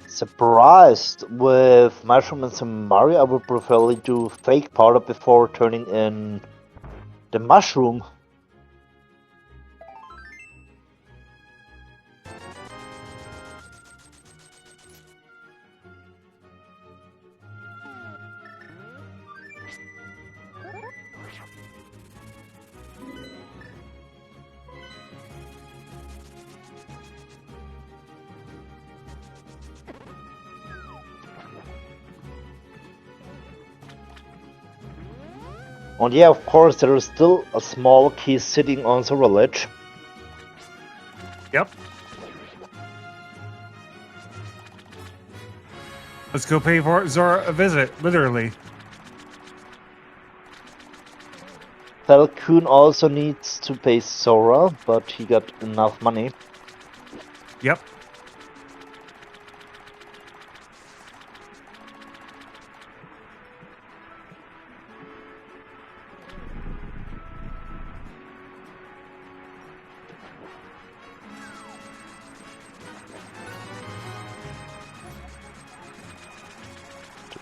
Surprised with Mushroom and some Mario, I would preferably do Fake Powder before turning in the Mushroom. And yeah, of course, there is still a small key sitting on the village. Yep. Let's go pay for Zora a visit, literally. Falcon also needs to pay Sora, but he got enough money. Yep.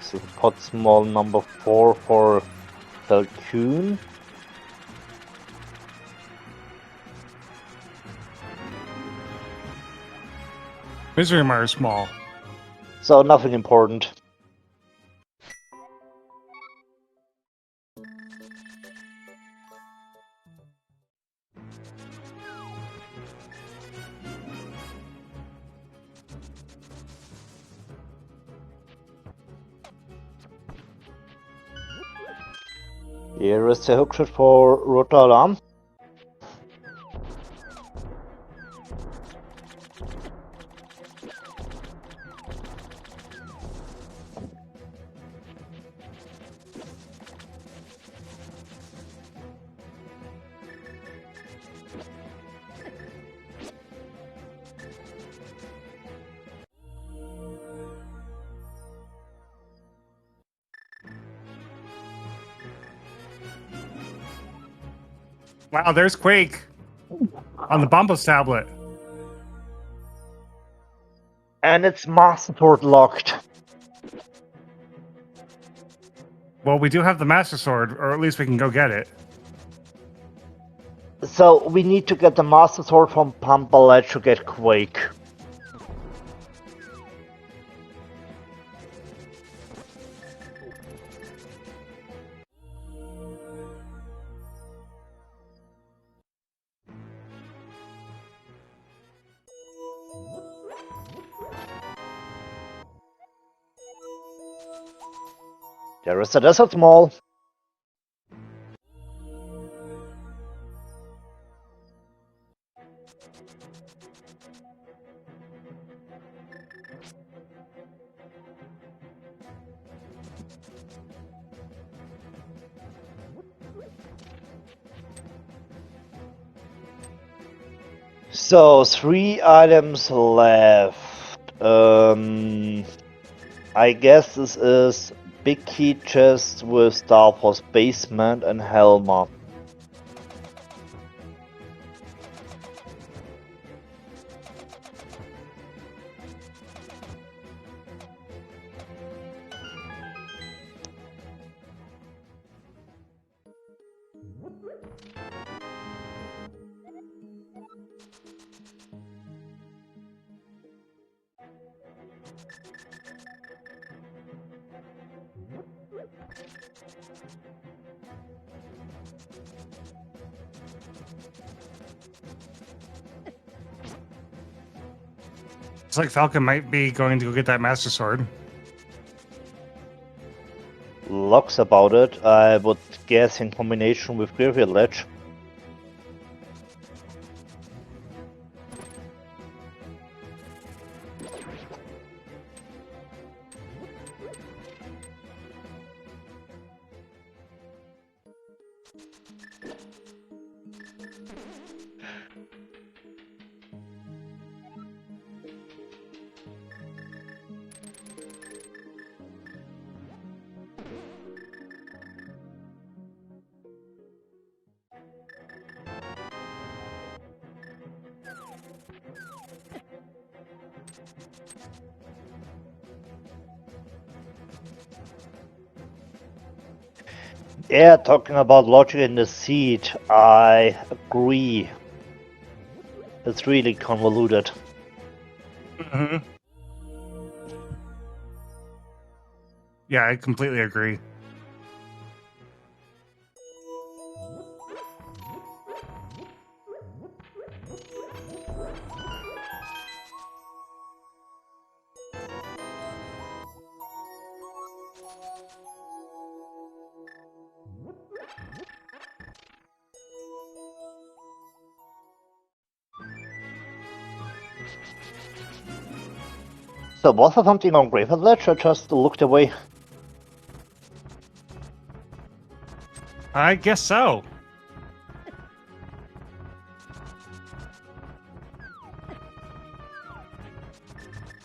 So pot small number 4 for Falcon. Misery Mire is small. So nothing important. Here is the hookshot for Roteralarm. Wow, there's Quake on the Bombos tablet. And it's Master Sword locked. Well, we do have the Master Sword, or at least we can go get it. So we need to get the Master Sword from Pampalet to get Quake. There is a desert mall. So 3 items left. I guess this is Big Key Chest with Star Force Basement and Helma. It's like Falcon might be going to go get that Master Sword. Locks about it, I would guess in combination with Graveyard Ledge. Yeah, talking about logic in the seed, I agree. It's really convoluted. Mm-hmm. Yeah, I completely agree. So was there something on Graveyard Ledge? I just looked away. I guess so.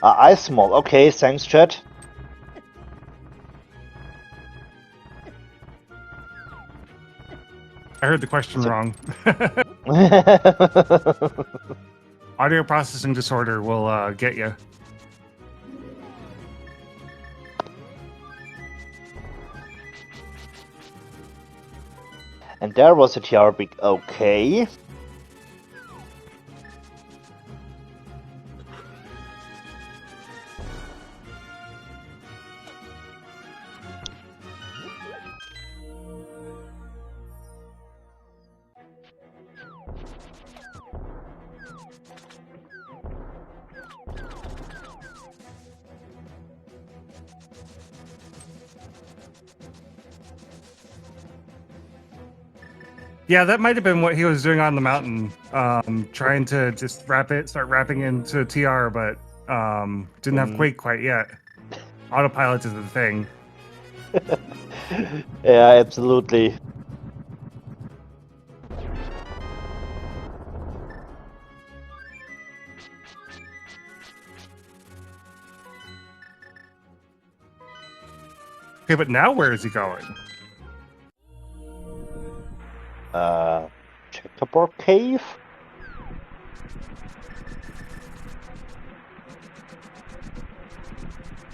Ice Mall. Okay, thanks, chat. I heard the question wrong. Audio processing disorder will get you. And there was a TR-Big. Okay. Yeah, that might have been what he was doing on the mountain, trying to just start wrapping into TR, but didn't have Quake quite yet. Autopilot is the thing. Yeah, absolutely. Okay, but now where is he going? Check checkerboard cave.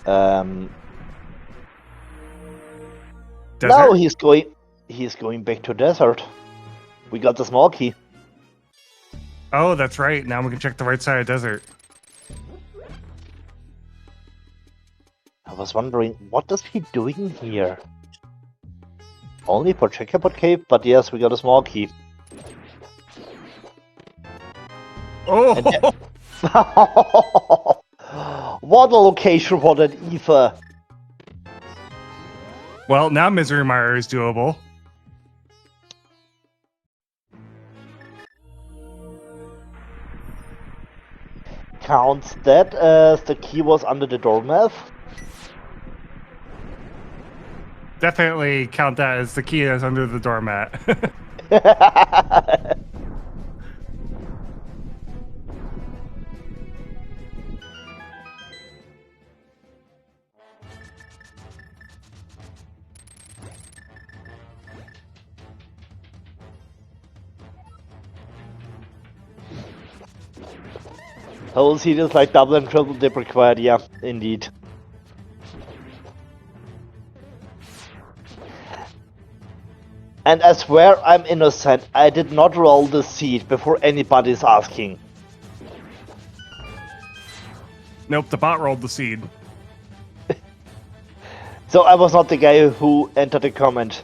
Desert? Now he's going back to desert. We got the small key. Oh, that's right. Now we can check the right side of desert. I was wondering, what is he doing here? Only for checkerboard cave, but yes, we got a small key. Oh! What a location for that ether! Well, now Misery Mire is doable. Counts that as the key was under the doormat. Definitely count that as the key that's under the doormat. Whole seat is like double and triple dip required, yeah, indeed. And I swear I'm innocent, I did not roll the seat before anybody's asking. Nope, the bot rolled the seed. So I was not the guy who entered the comment.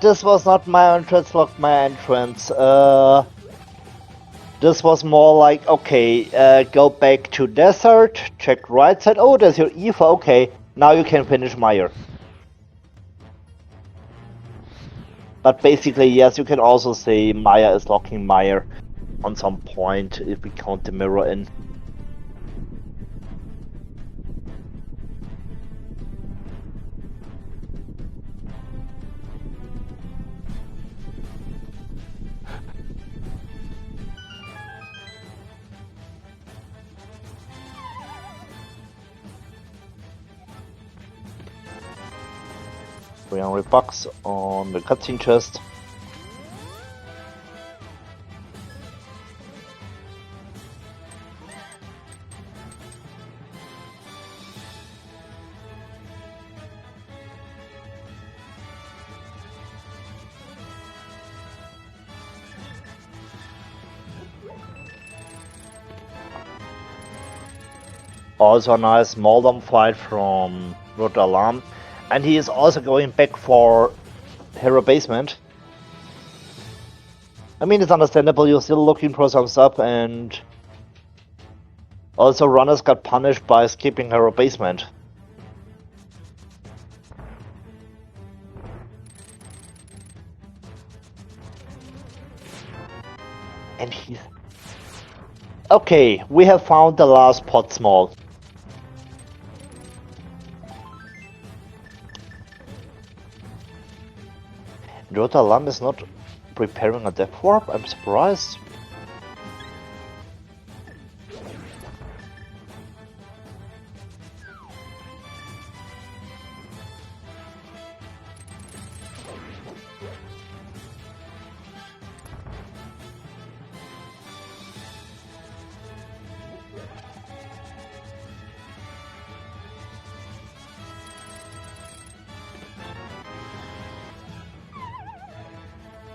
This was not my entrance, locked my entrance. This was more like, okay, go back to desert, check right side. Oh, there's your Eva. Okay, now you can finish Mire. But basically, yes, you can also say Maya is locking Mire on some point if we count the mirror in. $300 on the cutscene chest. Also a nice Moldom fight from Roteralarm. And he is also going back for Hero Basement. I mean, it's understandable, you're still looking for some stuff, and also runners got punished by skipping Hero Basement. And he's... Okay, we have found the last pot small. Roteralarm is not preparing a death warp? I'm surprised.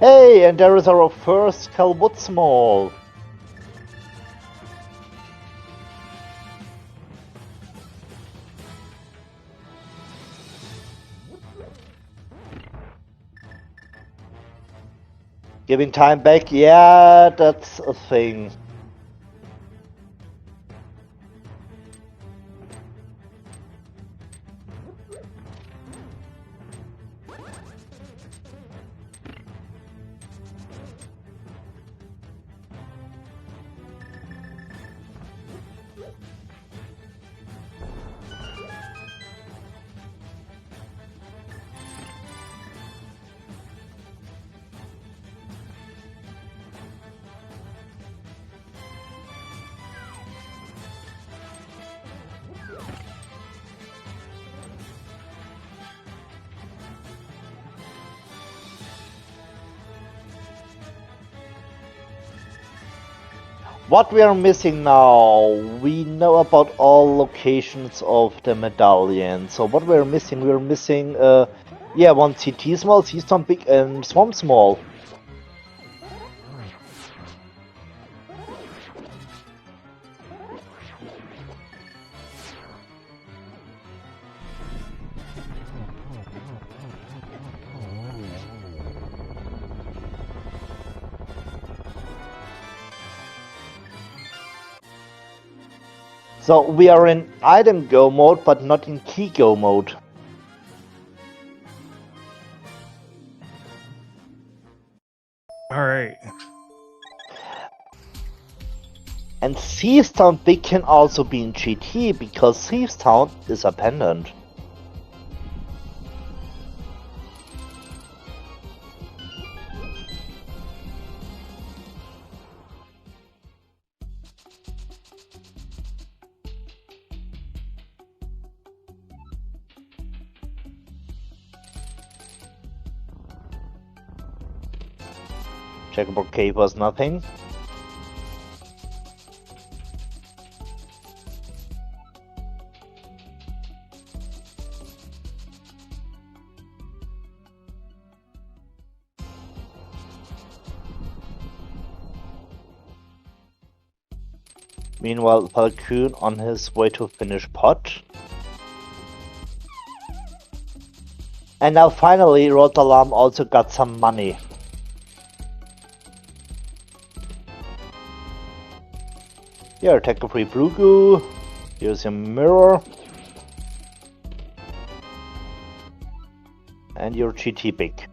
Hey, and there is our first Calwood Small. Giving time back, yeah, that's a thing. What we are missing now, we know about all locations of the medallion. So what we're missing, yeah, one CT small, C-Storm big, and Swamp small. So we are in item go mode, but not in key go mode. All right. And Thieves Town Big can also be in GT, because Thieves Town is a pendant. Checkerboard Cave was nothing. Meanwhile, Falcon on his way to finish pot. And now finally, Roteralarm also got some money. Here, take a free blue goo. Here's your mirror. And your GT big.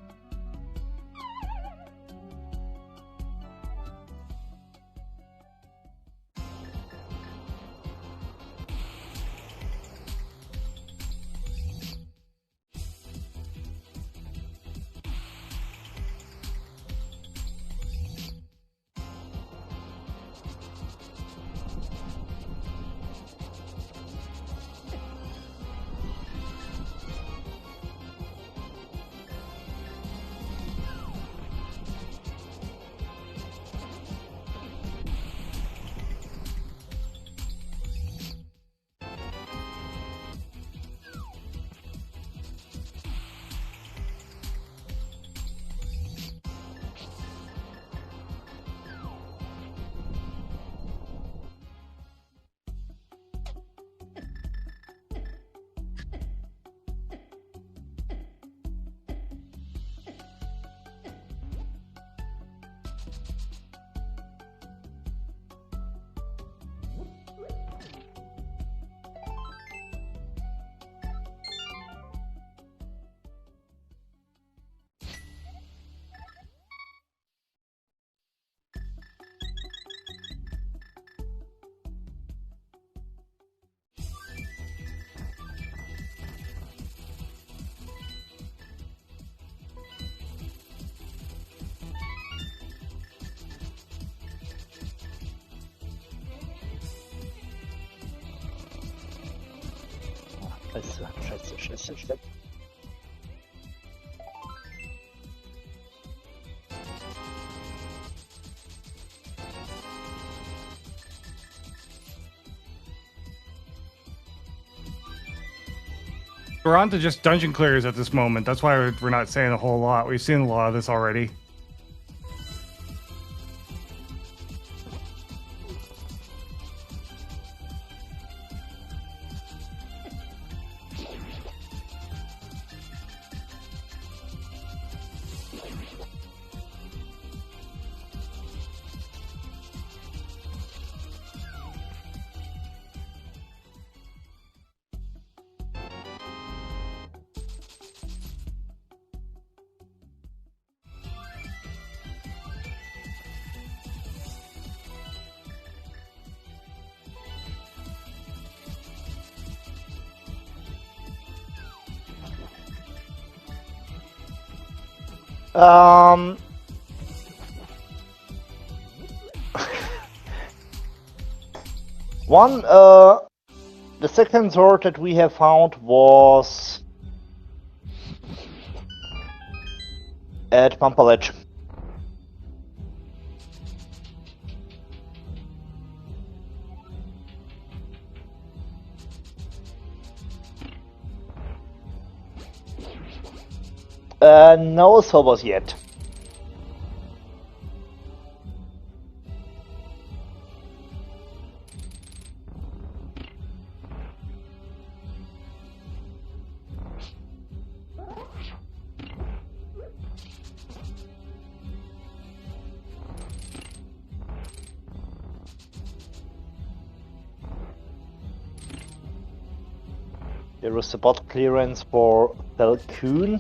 Scheiße. We're on to just dungeon clears at this moment. That's why we're not saying a whole lot. We've seen a lot of this already. The second sword that we have found was at Bumper Ledge. No servers yet. There is a bot clearance for Falcon.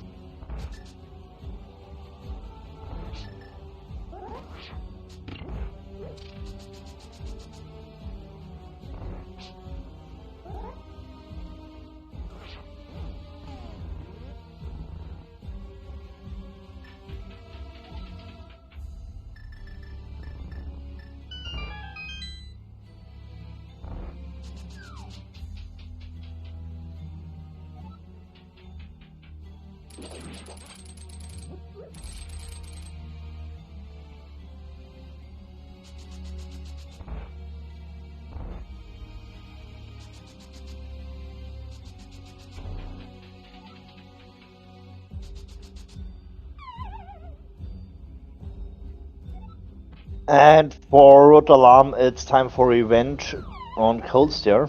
And for Roteralarm, it's time for revenge on Cold Stare.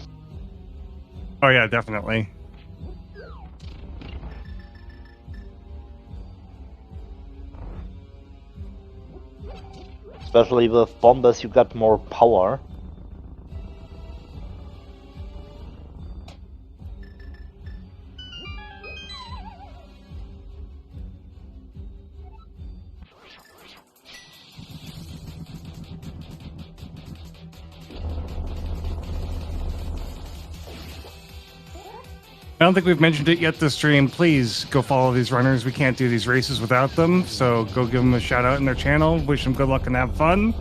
Oh yeah, definitely. Especially with bombers, you got more power. I don't think we've mentioned it yet this stream. Please go follow these runners. We can't do these races without them. So go give them a shout out in their channel. Wish them good luck and have fun.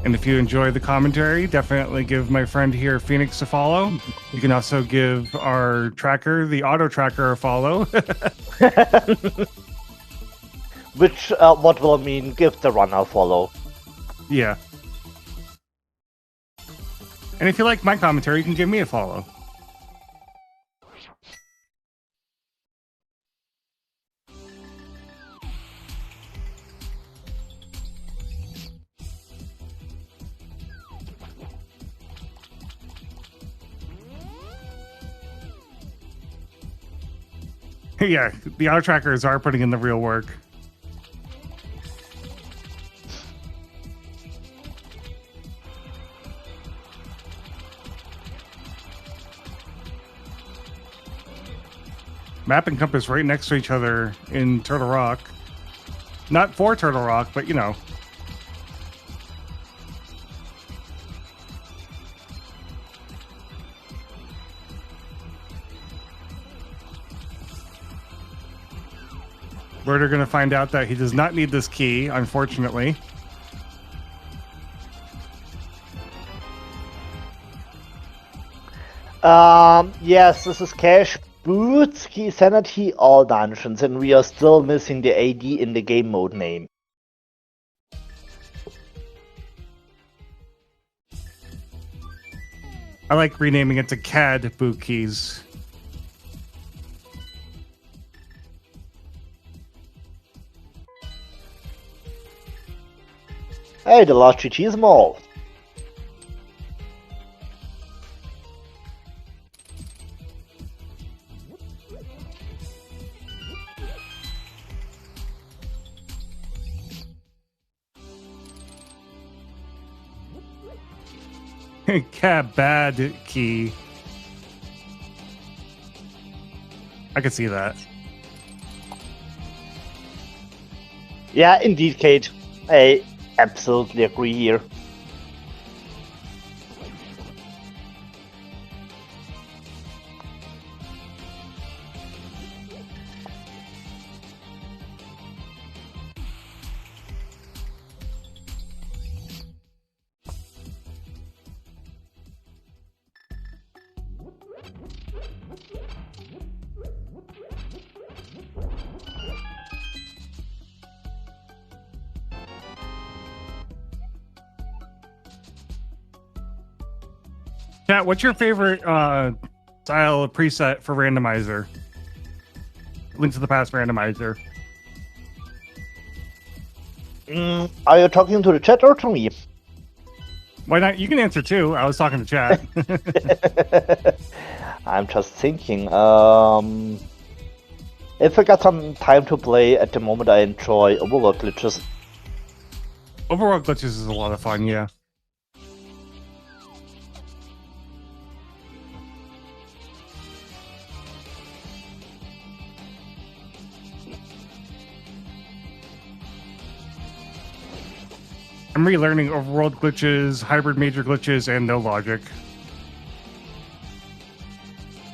And if you enjoy the commentary, definitely give my friend here, Phoenix, a follow. You can also give our tracker, the auto tracker, a follow. Which, what will mean, give the runner a follow. Yeah. And if you like my commentary, you can give me a follow. Yeah, the auto trackers are putting in the real work. Map and compass right next to each other in Turtle Rock. Not for Turtle Rock, but you know. We're going to find out that he does not need this key, unfortunately. Yes, this is Cash, Boots, Key Sanity, all dungeons, and we are still missing the AD in the game mode name. I like renaming it to CAD boot keys. Hey, the last GG is small. CAD bad key. I could see that. Yeah, indeed, Kate. I absolutely agree here. Chat, what's your favorite style of preset for randomizer? Link to the Past randomizer. Are you talking to the chat or to me? Why not? You can answer too. I was talking to chat. I'm just thinking. If I got some time to play at the moment, I enjoy overworld glitches. Overworld glitches is a lot of fun, yeah. I'm relearning overworld glitches, hybrid major glitches, and no logic.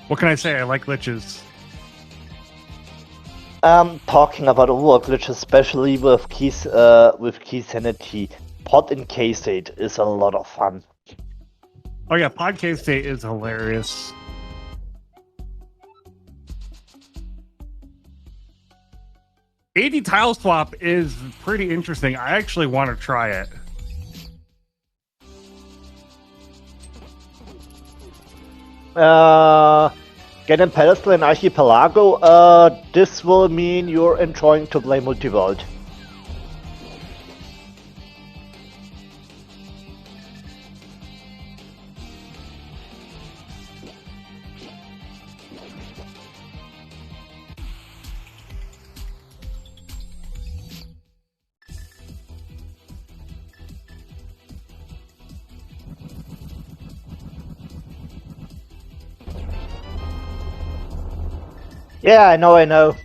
What can I say? I like glitches. Talking about overworld glitches, especially with key sanity, pod in K state is a lot of fun. Oh yeah, Podcast State is hilarious. AD tile swap is pretty interesting. I actually want to try it. Get in pedestal in Archipelago. This will mean you're enjoying to play multivolt. Yeah, I know.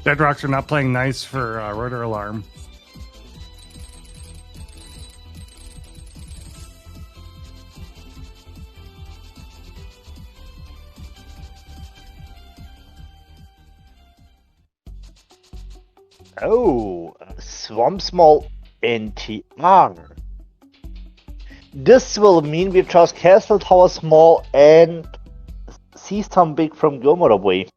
Dead Rocks are not playing nice for Roteralarm. Oh, Swamp Small NTR. This will mean we just Castle Tower Small and see some big from Gilmore away.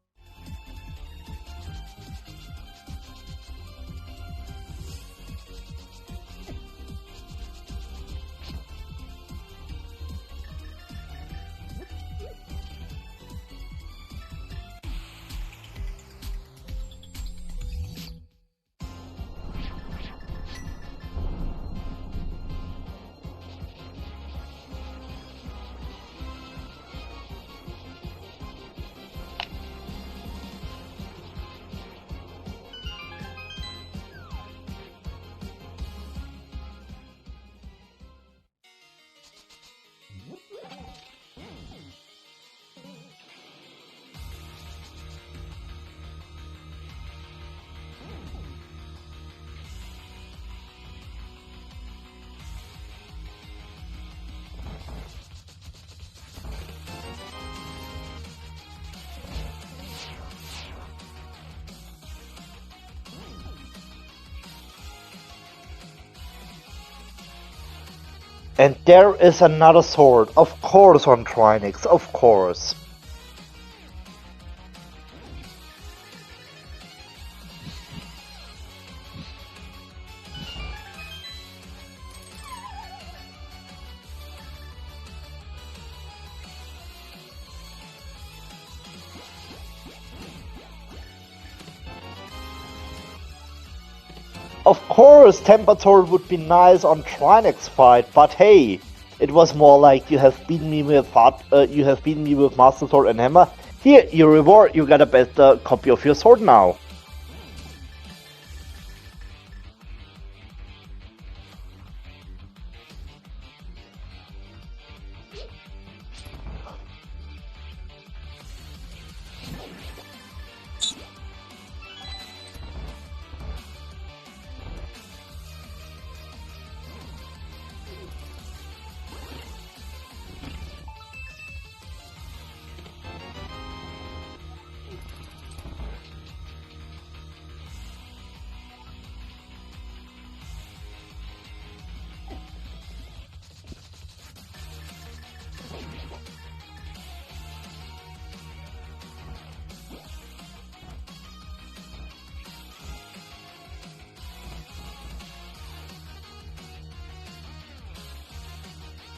And there is another sword, of course, on Trinix, of course. Of course, Tempered Sword would be nice on Trinix fight, but hey, it was more like you have beaten me with Master Sword and Hammer. Here, your reward, you got a better copy of your sword now.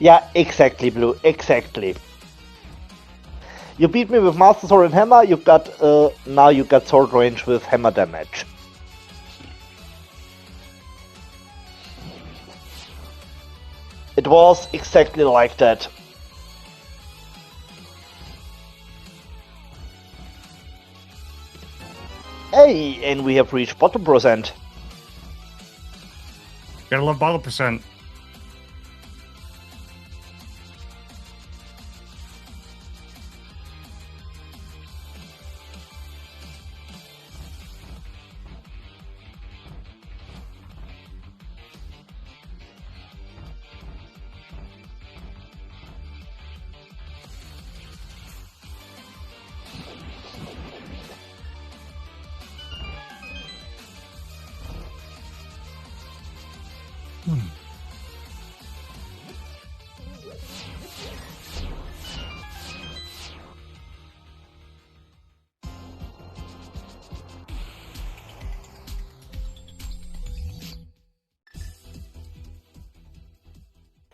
Yeah, exactly, Blue, exactly. You beat me with Master Sword and Hammer, you got, now you got sword range with hammer damage. It was exactly like that. Hey, and we have reached bottom percent. Gotta love bottle percent.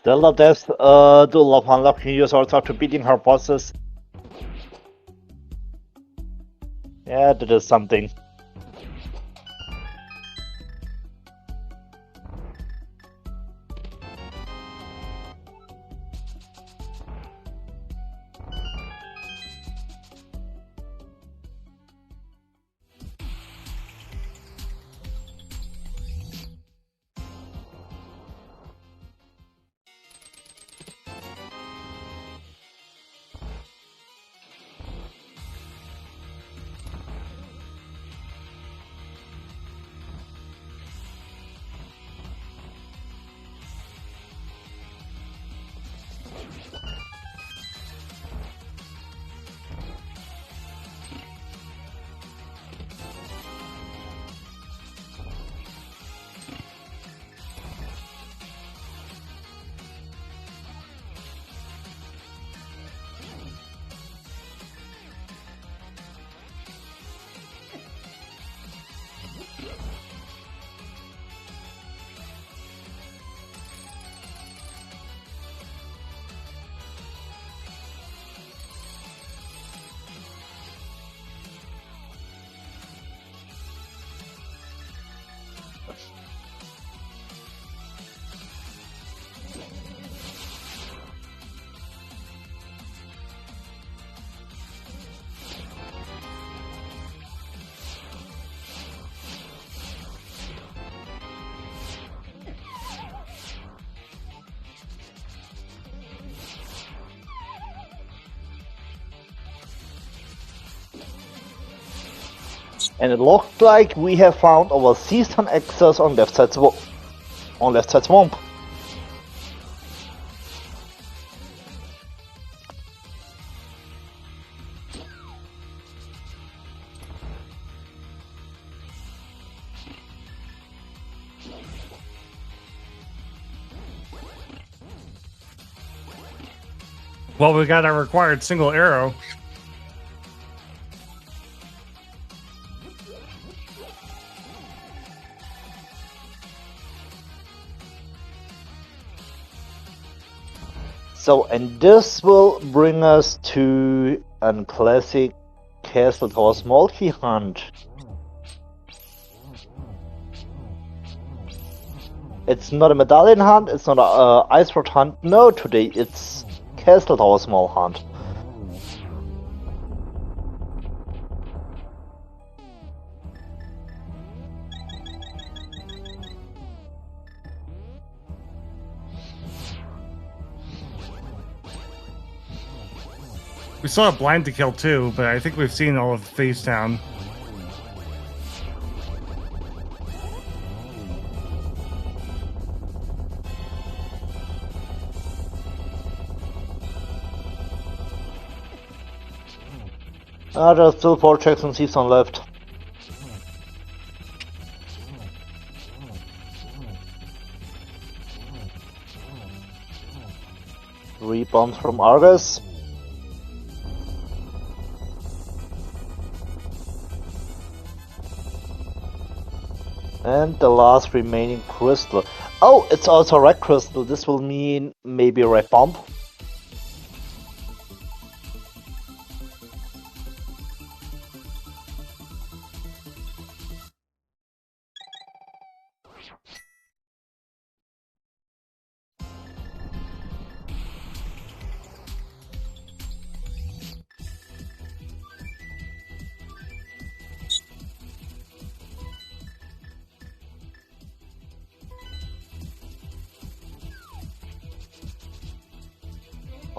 Zelda Death do love unlocking your swords after beating her bosses. Yeah, that is something. And it looks like we have found our Seaston access on left side swamp. Well, we got our required single arrow. So, and this will bring us to a classic Castle Tower small key hunt. It's not a medallion hunt, it's not a ice rod hunt. No, today it's Castle Tower small hunt. We still have blind to kill too, but I think we've seen all of Face Town. There's still 4 checks and Season left. Three bombs from Argus. And the last remaining crystal. Oh, it's also red crystal. This will mean maybe a red bomb.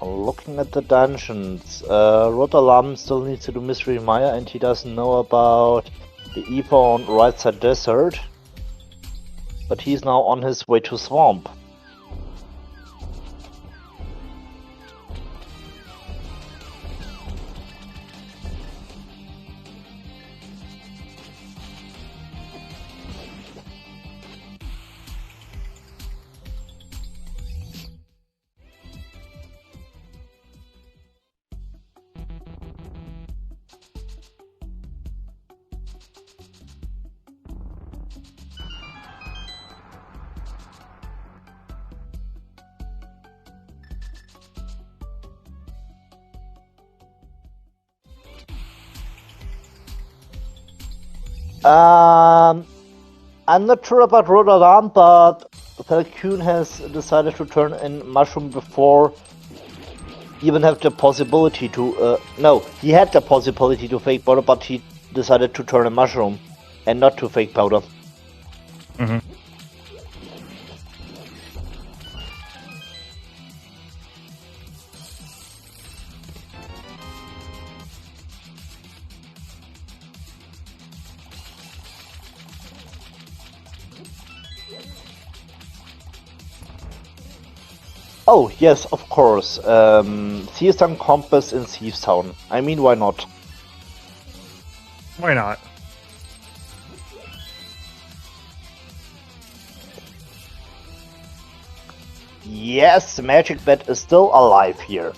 Looking at the dungeons, Roteralarm still needs to do Mystery Mire, and he doesn't know about the Eva on right side desert. But he's now on his way to Swamp. I'm not sure about Roteralarm, but Falcon has decided to turn in Mushroom before he even have the possibility to. No, he had the possibility to fake powder, but he decided to turn a Mushroom and not to fake powder. Mm-hmm. Oh, yes, of course. Seaston Compass in Thieves Town. I mean, why not? Why not? Yes, the Magic Bat is still alive here.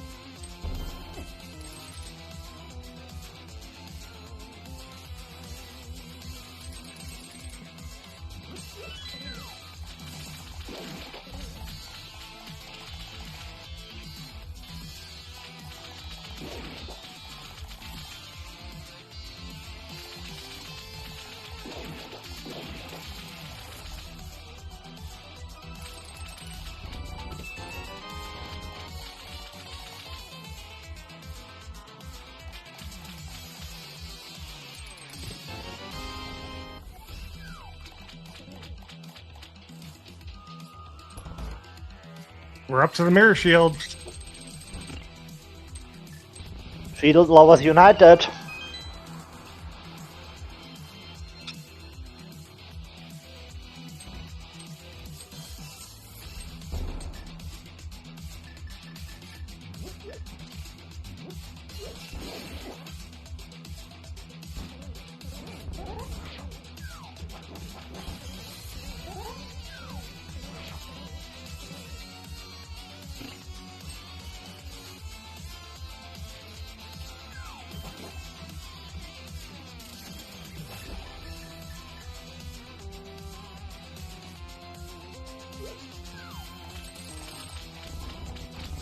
We're up to the mirror shield. Shield Lovers United.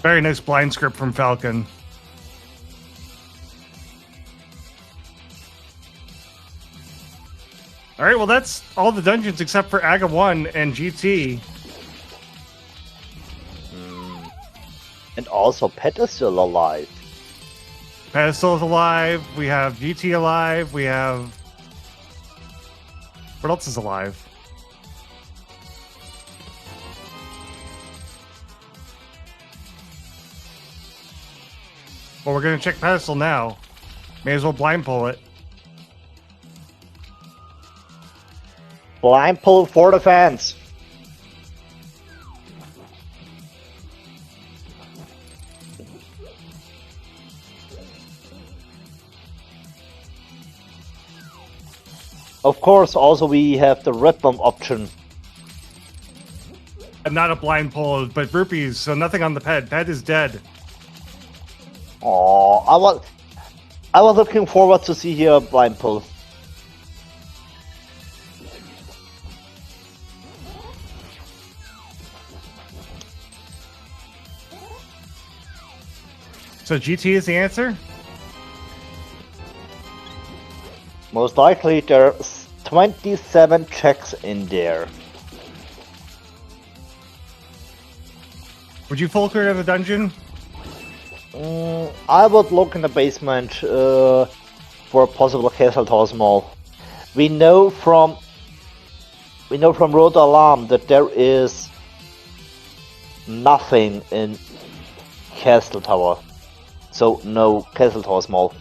Very nice blind script from Falcon. All right, well, that's all the dungeons except for Aga 1 and GT. And also, Pet is still alive. Pedestal is alive. We have GT alive. We have... What else is alive? Well, we're going to check Pedestal now. May as well blind pull it. Blind pull for the fans. Of course, also we have the red bomb option. And not a blind pull, but rupees, so nothing on the ped. Ped is dead. Oh, I was looking forward to see here a blind pull. So GT is the answer? Most likely there's 27 checks in there. Would you full clear the dungeon? I would look in the basement for a possible castle tower small. We know from Roteralarm that there is nothing in castle tower, so no castle tower small.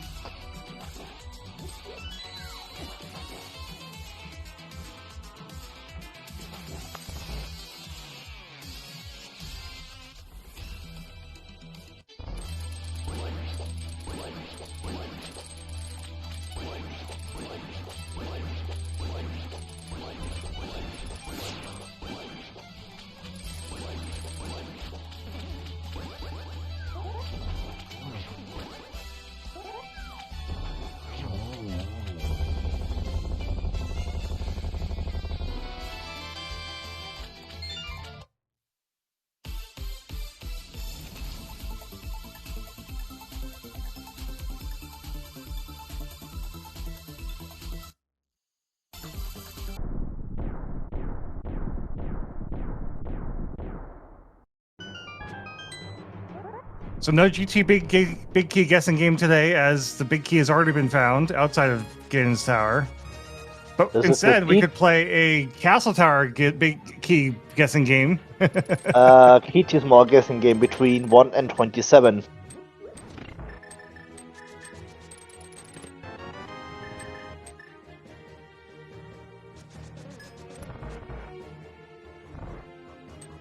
So no GT big key guessing game today, as the big key has already been found outside of Ganon's Tower. But This is instead, the we key- could play a Castle Tower big key guessing game. Key small guessing game between 1 and 27.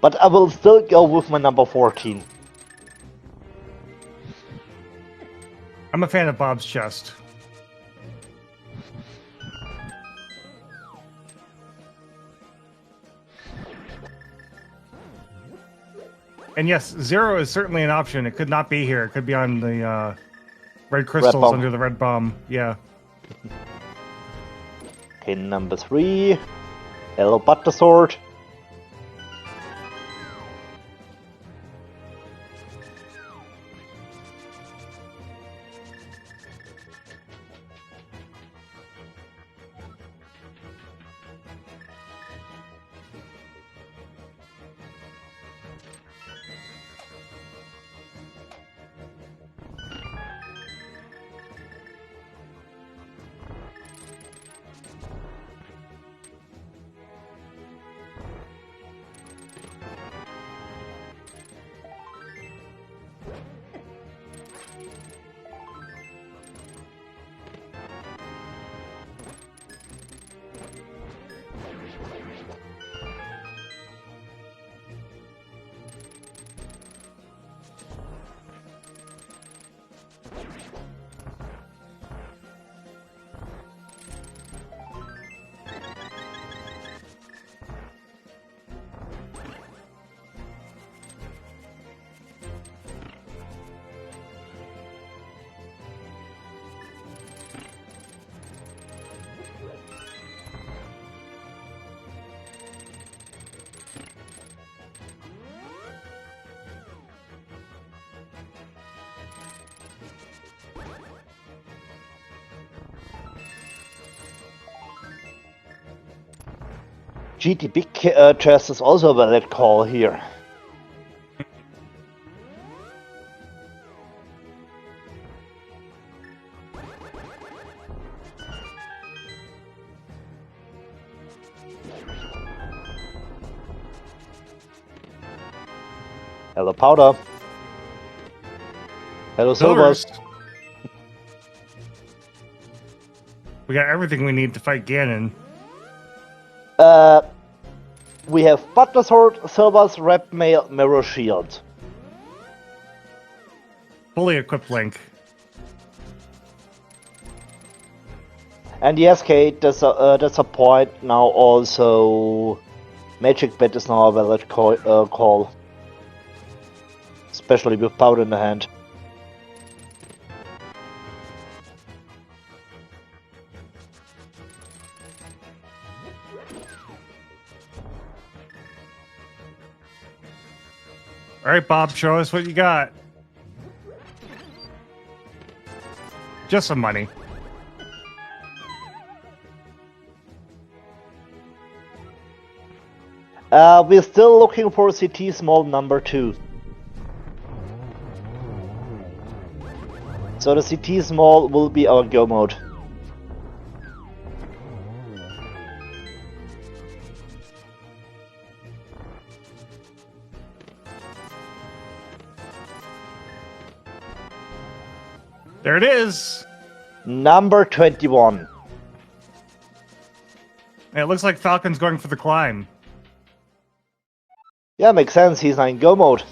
But I will still go with my number 14. I'm a fan of Bob's Chest. And yes, 0 is certainly an option. It could not be here. It could be on the red crystals bomb. under the red bomb. Yeah. Okay, number 3. Yellow butter sword. GT big chest is also a valid call here. Hello powder. Hello silvers. We got everything we need to fight Ganon. We have butter sword, silvers, red mail, mirror shield. Fully equipped Link. And yes, Kate, that's a point now also. Magic Bet is now a valid call. Especially with powder in the hand. All right, Bob, show us what you got. Just some money. We're still looking for CT small number 2. So the CT small will be our go mode. There it is. Number 21. And it looks like Falcon's going for the climb. Yeah, makes sense. He's not in go mode.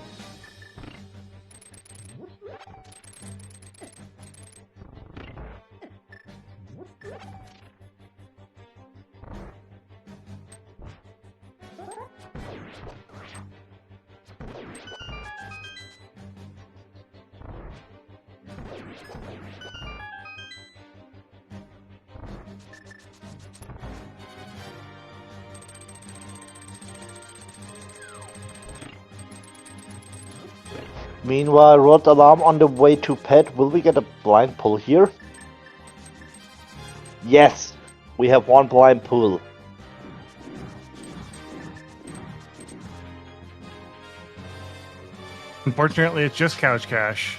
Meanwhile, Roteralarm on the way to pet. Will we get a blind pull here? Yes, we have one blind pull. Unfortunately, it's just couch cash.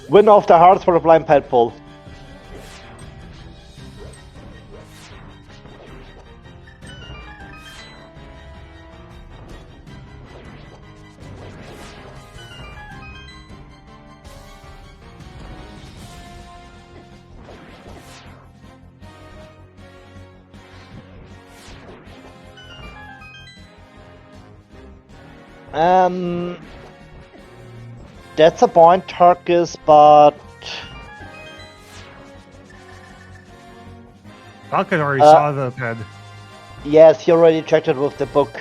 Winner of the hearts for the blind pet pull. That's a point, Tarkus, but Falcon already saw the ped. yes, he already checked it with the book.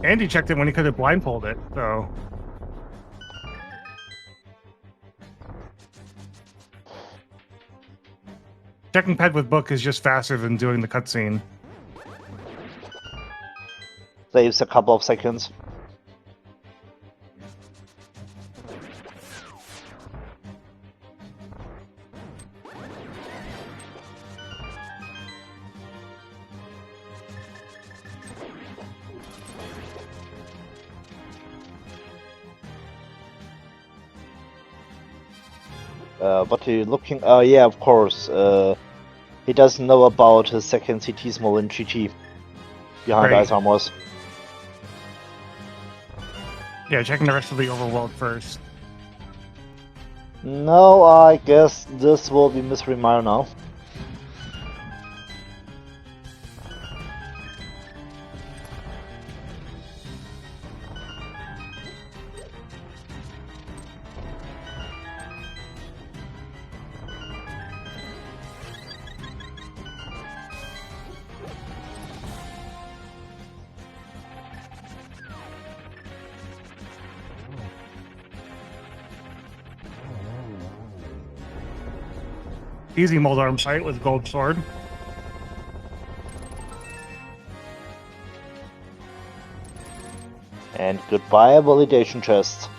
And he checked it when he could have blindfolded it, so. Checking ped with book is just faster than doing the cutscene. Saves a couple of seconds. What are you looking? Oh yeah, of course. He doesn't know about his second CT small in GT behind Right. Ice Armors. Yeah, checking the rest of the overworld first. No, I guess this will be Mystery Mile now. Easy mold arm fight with gold sword. And goodbye, validation chest.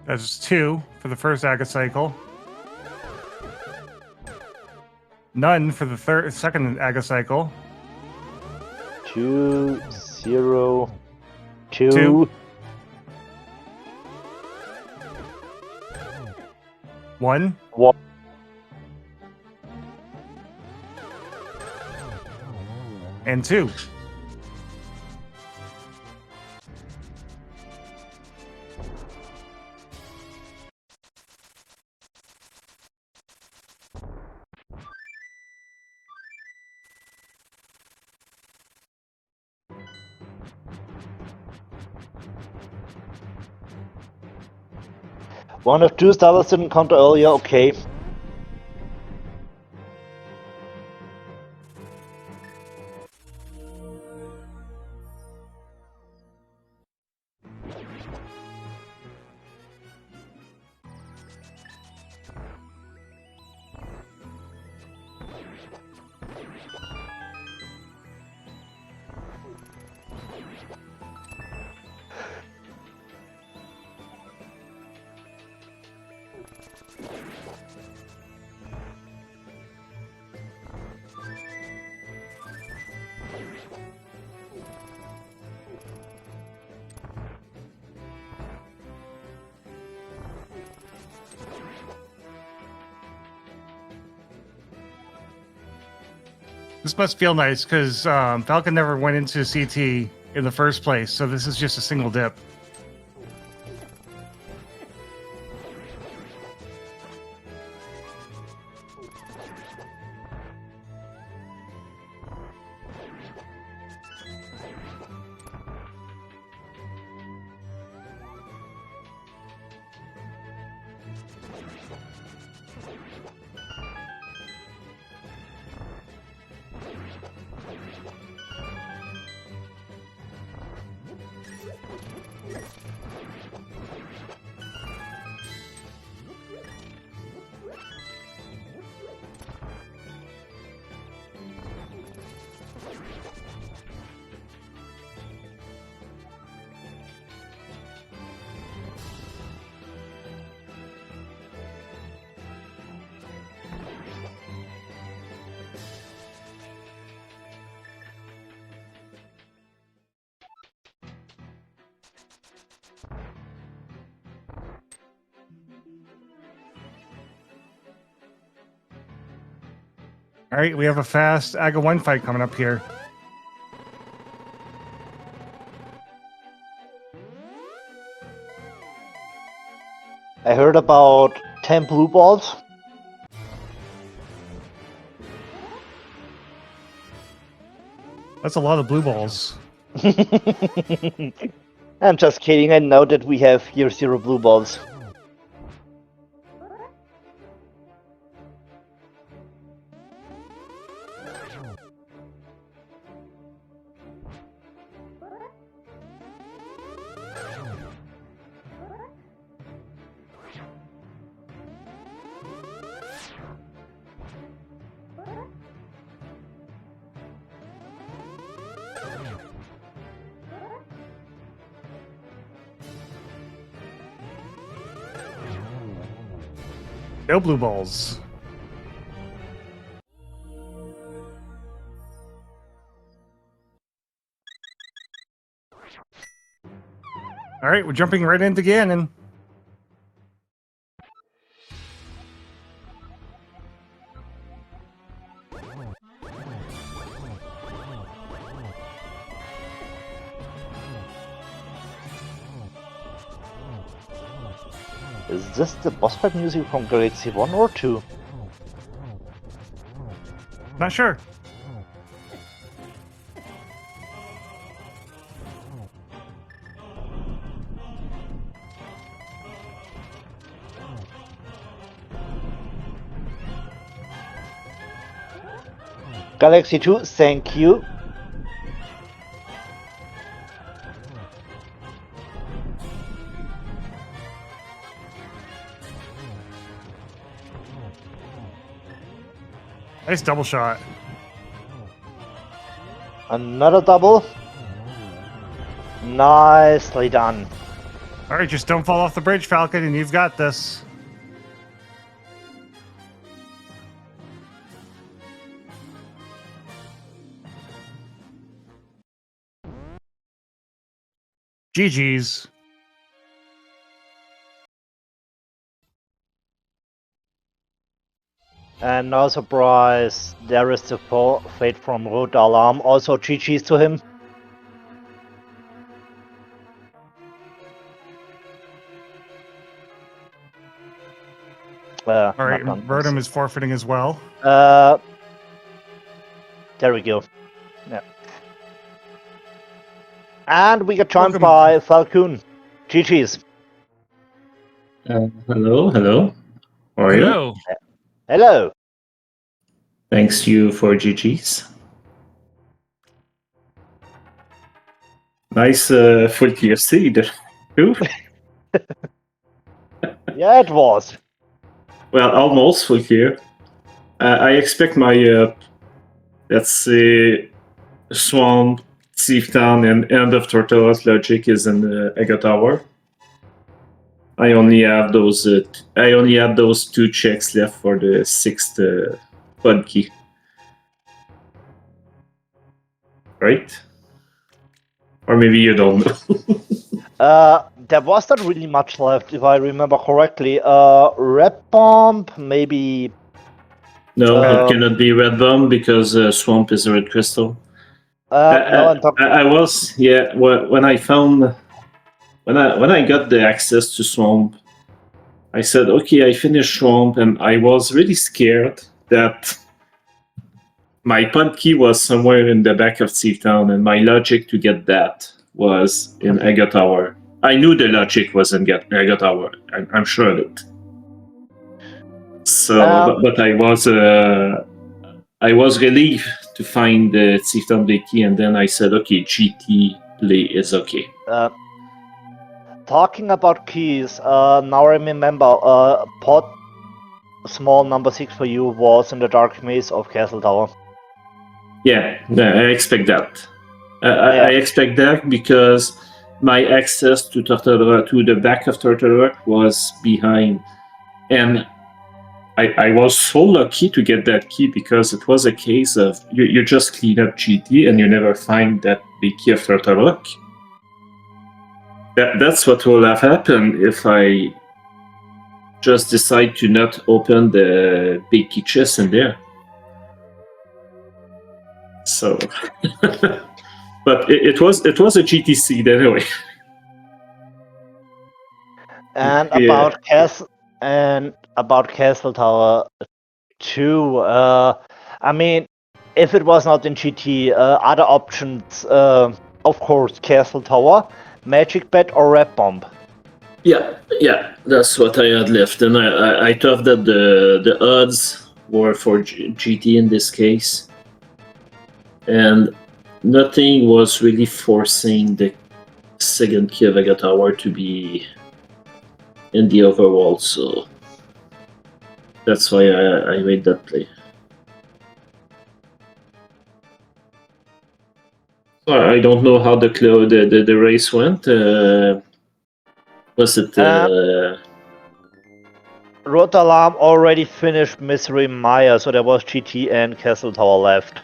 That's 2 for the first Aga cycle. None for the second Aga cycle. 2, 0, 2. 2. 1. 1. And 2. One of two starters didn't counter earlier, okay. This must feel nice because Falcon never went into CT in the first place, so this is just a single dip. All right, we have a fast AGA 1 fight coming up here. I heard about 10 blue balls. That's a lot of blue balls. I'm just kidding, I know that we have here 0 blue balls. No blue balls. All right, we're jumping right into Ganon. Is this the boss fight music from Galaxy 1 or 2? Not sure. Galaxy 2, thank you. Nice double shot. Another double. Nicely done. All right, just don't fall off the bridge, Falcon, and you've got this. GG's. And no surprise, there is the fate from Roteralarm. Also GG's to him. All right, Rotom is forfeiting as well. There we go. Yeah. And we get joined by Falcon. GG's. Hello. How are you? Hello. Hello. Thanks you for GG's. Nice full tier seed. Too. Yeah, it was. Well, almost full tier. I expect my, let's say, Swamp, Thief Town, and End of Tortoise logic is in the Ega Tower. I only have those. I only have those 2 checks left for the 6th pod key. Right? Or maybe you don't know. There was not really much left, if I remember correctly. Red Bomb, maybe. No, it cannot be Red Bomb because Swamp is a red crystal. No, I'm talking. I was when I found when I got the access to Swamp, I said okay, I finished Swamp, and I was really scared that my pod key was somewhere in the back of Thief Town, and my logic to get that was in Ega Tower. I knew the logic was in Ega Tower. I'm sure of it. So, but I was relieved to find the Thief Town Big Key, and then I said, okay, GT play is okay. Talking about keys, now I remember, pod small number 6 for you was in the dark maze of Castle Tower. Yeah, I expect that. I expect that because my access to the back of Turtle Rock was behind, and I was so lucky to get that key because it was a case of you just clean up GT and you never find that big key of Turtle Rock. That's what will have happened if I just decide to not open the big key chest in there. So, but it was a GTC anyway. And Yeah. about Castle Tower 2, I mean, if it was not in GT, other options, of course, Castle Tower, Magic Bat, or Red Bomb. Yeah, that's what I had left, and I thought that the odds were for GT in this case, and nothing was really forcing the second key of Ega Tower to be in the overworld, so that's why I made that play. So I don't know how the race went. Was it? Roteralarm already finished Misery Maya, so there was GT and Castle Tower left.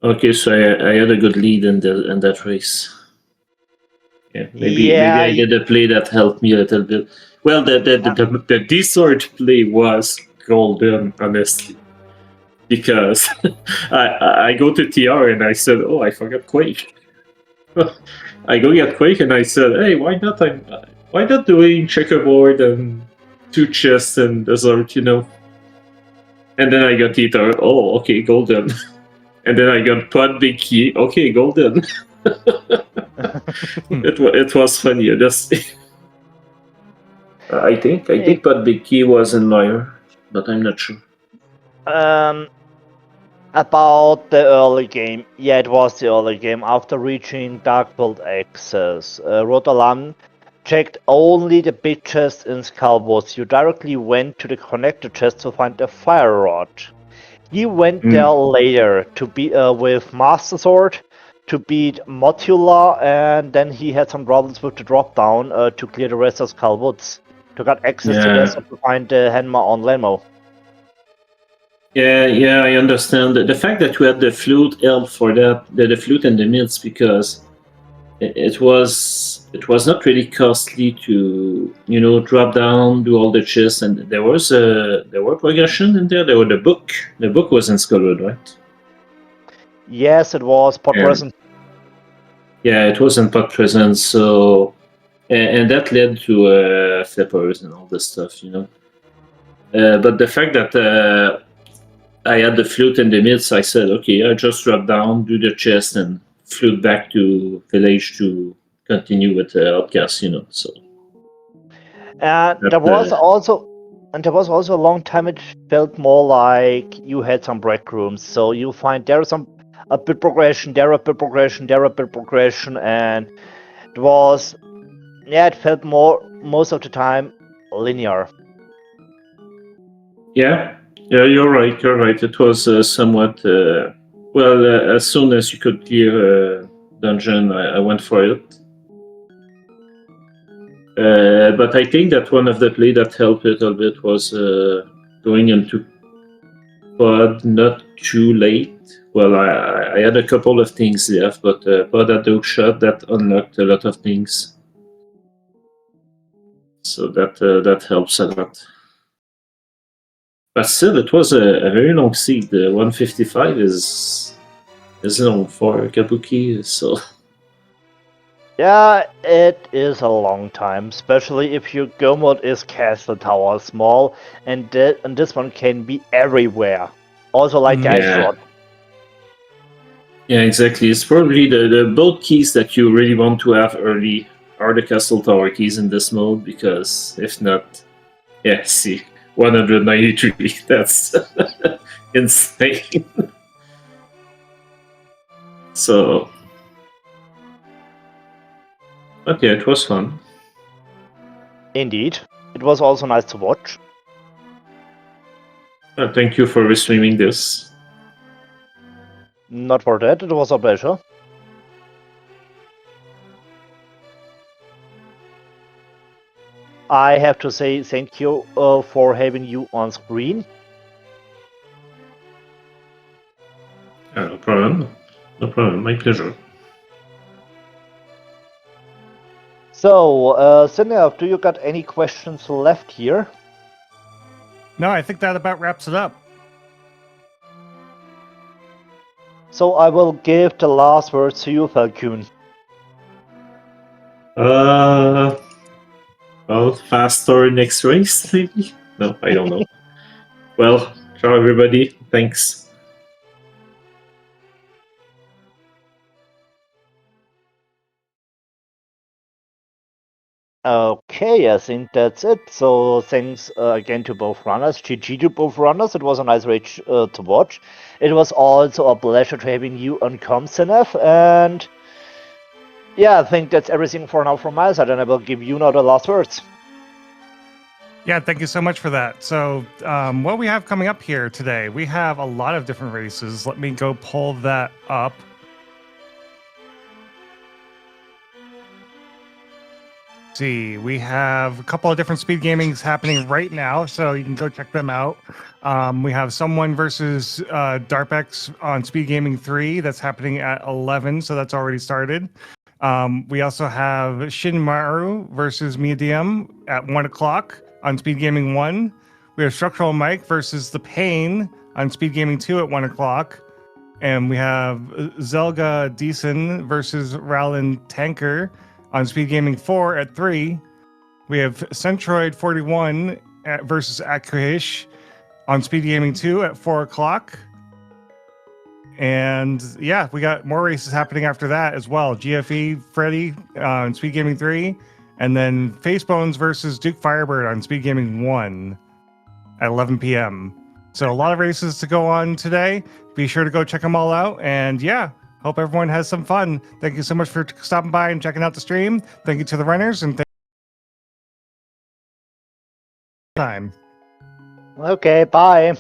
Okay, so I had a good lead in that race. Yeah, maybe I did a play that helped me a little bit. Well, the D-Sword play was golden, honestly, because I go to TR and I said, oh, I forgot Quake. I go get Quake and I said, hey, why not doing checkerboard and 2 chests and Desert, And then I got Tita, oh, okay, golden. And then I got Pod Big Key, okay, golden. It was funny. I think Pod Big Key was in Liar, but I'm not sure. About the early game, yeah, it was the early game. After reaching Dark World access, Roteralarm checked only the big chest in Skullwoods. You directly went to the connector chest to find the fire rod. He went there later to be with Master Sword to beat Modular, and then he had some problems with the drop down to clear the rest of Skullwoods to get access to this and to find the Henma on Lenmo. Yeah, I understand. The fact that we had the flute helped for that, the flute and the mids, because it was not really costly to drop down, do all the chests, and there were progression in there. There were the book. The book was in Skullwood, right? Yes, it was pod present. Yeah, it was in pod present. So, and that led to flippers and all this stuff, But the fact that I had the flute in the midst, I said, okay, I just drop down, do the chest, and flute back to village to continue with Outcast, So And there was also a long time it felt more like you had some breadcrumbs. So you find there is a bit progression, there a bit progression, there a bit progression, and it was, it felt most of the time linear. Yeah, you're right. You're right. It was somewhat as soon as you could clear a dungeon, I went for it. But I think that one of the play that helped a little bit was going into pod not too late. Well, I had a couple of things left, but pod at the shot that unlocked a lot of things. So that helps a lot. But still, it was a very long seed. 155 is long for Kabuki, so... Yeah, it is a long time, especially if your go mode is Castle Tower Small, and this one can be everywhere. Also like Dice Rod. Yeah, exactly. It's probably the both keys that you really want to have early are the Castle Tower keys in this mode, because if not, yeah, see, 193, that's insane. So, but yeah, it was fun. Indeed. It was also nice to watch. Thank you for restreaming this. Not for that, it was a pleasure. I have to say thank you for having you on screen. No problem. No problem. My pleasure. So, Sinef, do you got any questions left here? No, I think that about wraps it up. So I will give the last words to you, Falcon. Well, faster next race, maybe? No, I don't know. Well, ciao everybody. Thanks. Okay, I think that's it. So thanks again to both runners. GG to both runners. It was a nice race to watch. It was also a pleasure to having you on Sinef. And yeah, I think that's everything for now from my side. And I will give you now the last words. Yeah, thank you so much for that. So what we have coming up here today, we have a lot of different races. Let me go pull that up. See, we have a couple of different speed gamings happening right now, so you can go check them out. We have someone versus Darpex on Speed Gaming 3 that's happening at 11, so that's already started. We also have Shinmaru versus Medium at 1 o'clock on Speed Gaming 1. We have Structural Mike versus The Pain on Speed Gaming 2 at 1 o'clock. And we have Zelga Deason versus Rowland Tanker on Speed Gaming 4 at 3. We have Centroid 41 versus Akuhish on Speed Gaming 2 at 4 o'clock. And yeah, we got more races happening after that as well. GFE Freddy on Speed Gaming 3. And then Facebones versus Duke Firebird on Speed Gaming 1 at 11 p.m. So a lot of races to go on today. Be sure to go check them all out. And yeah, hope everyone has some fun. Thank you so much for stopping by and checking out the stream. Thank you to the runners and time. Okay, bye.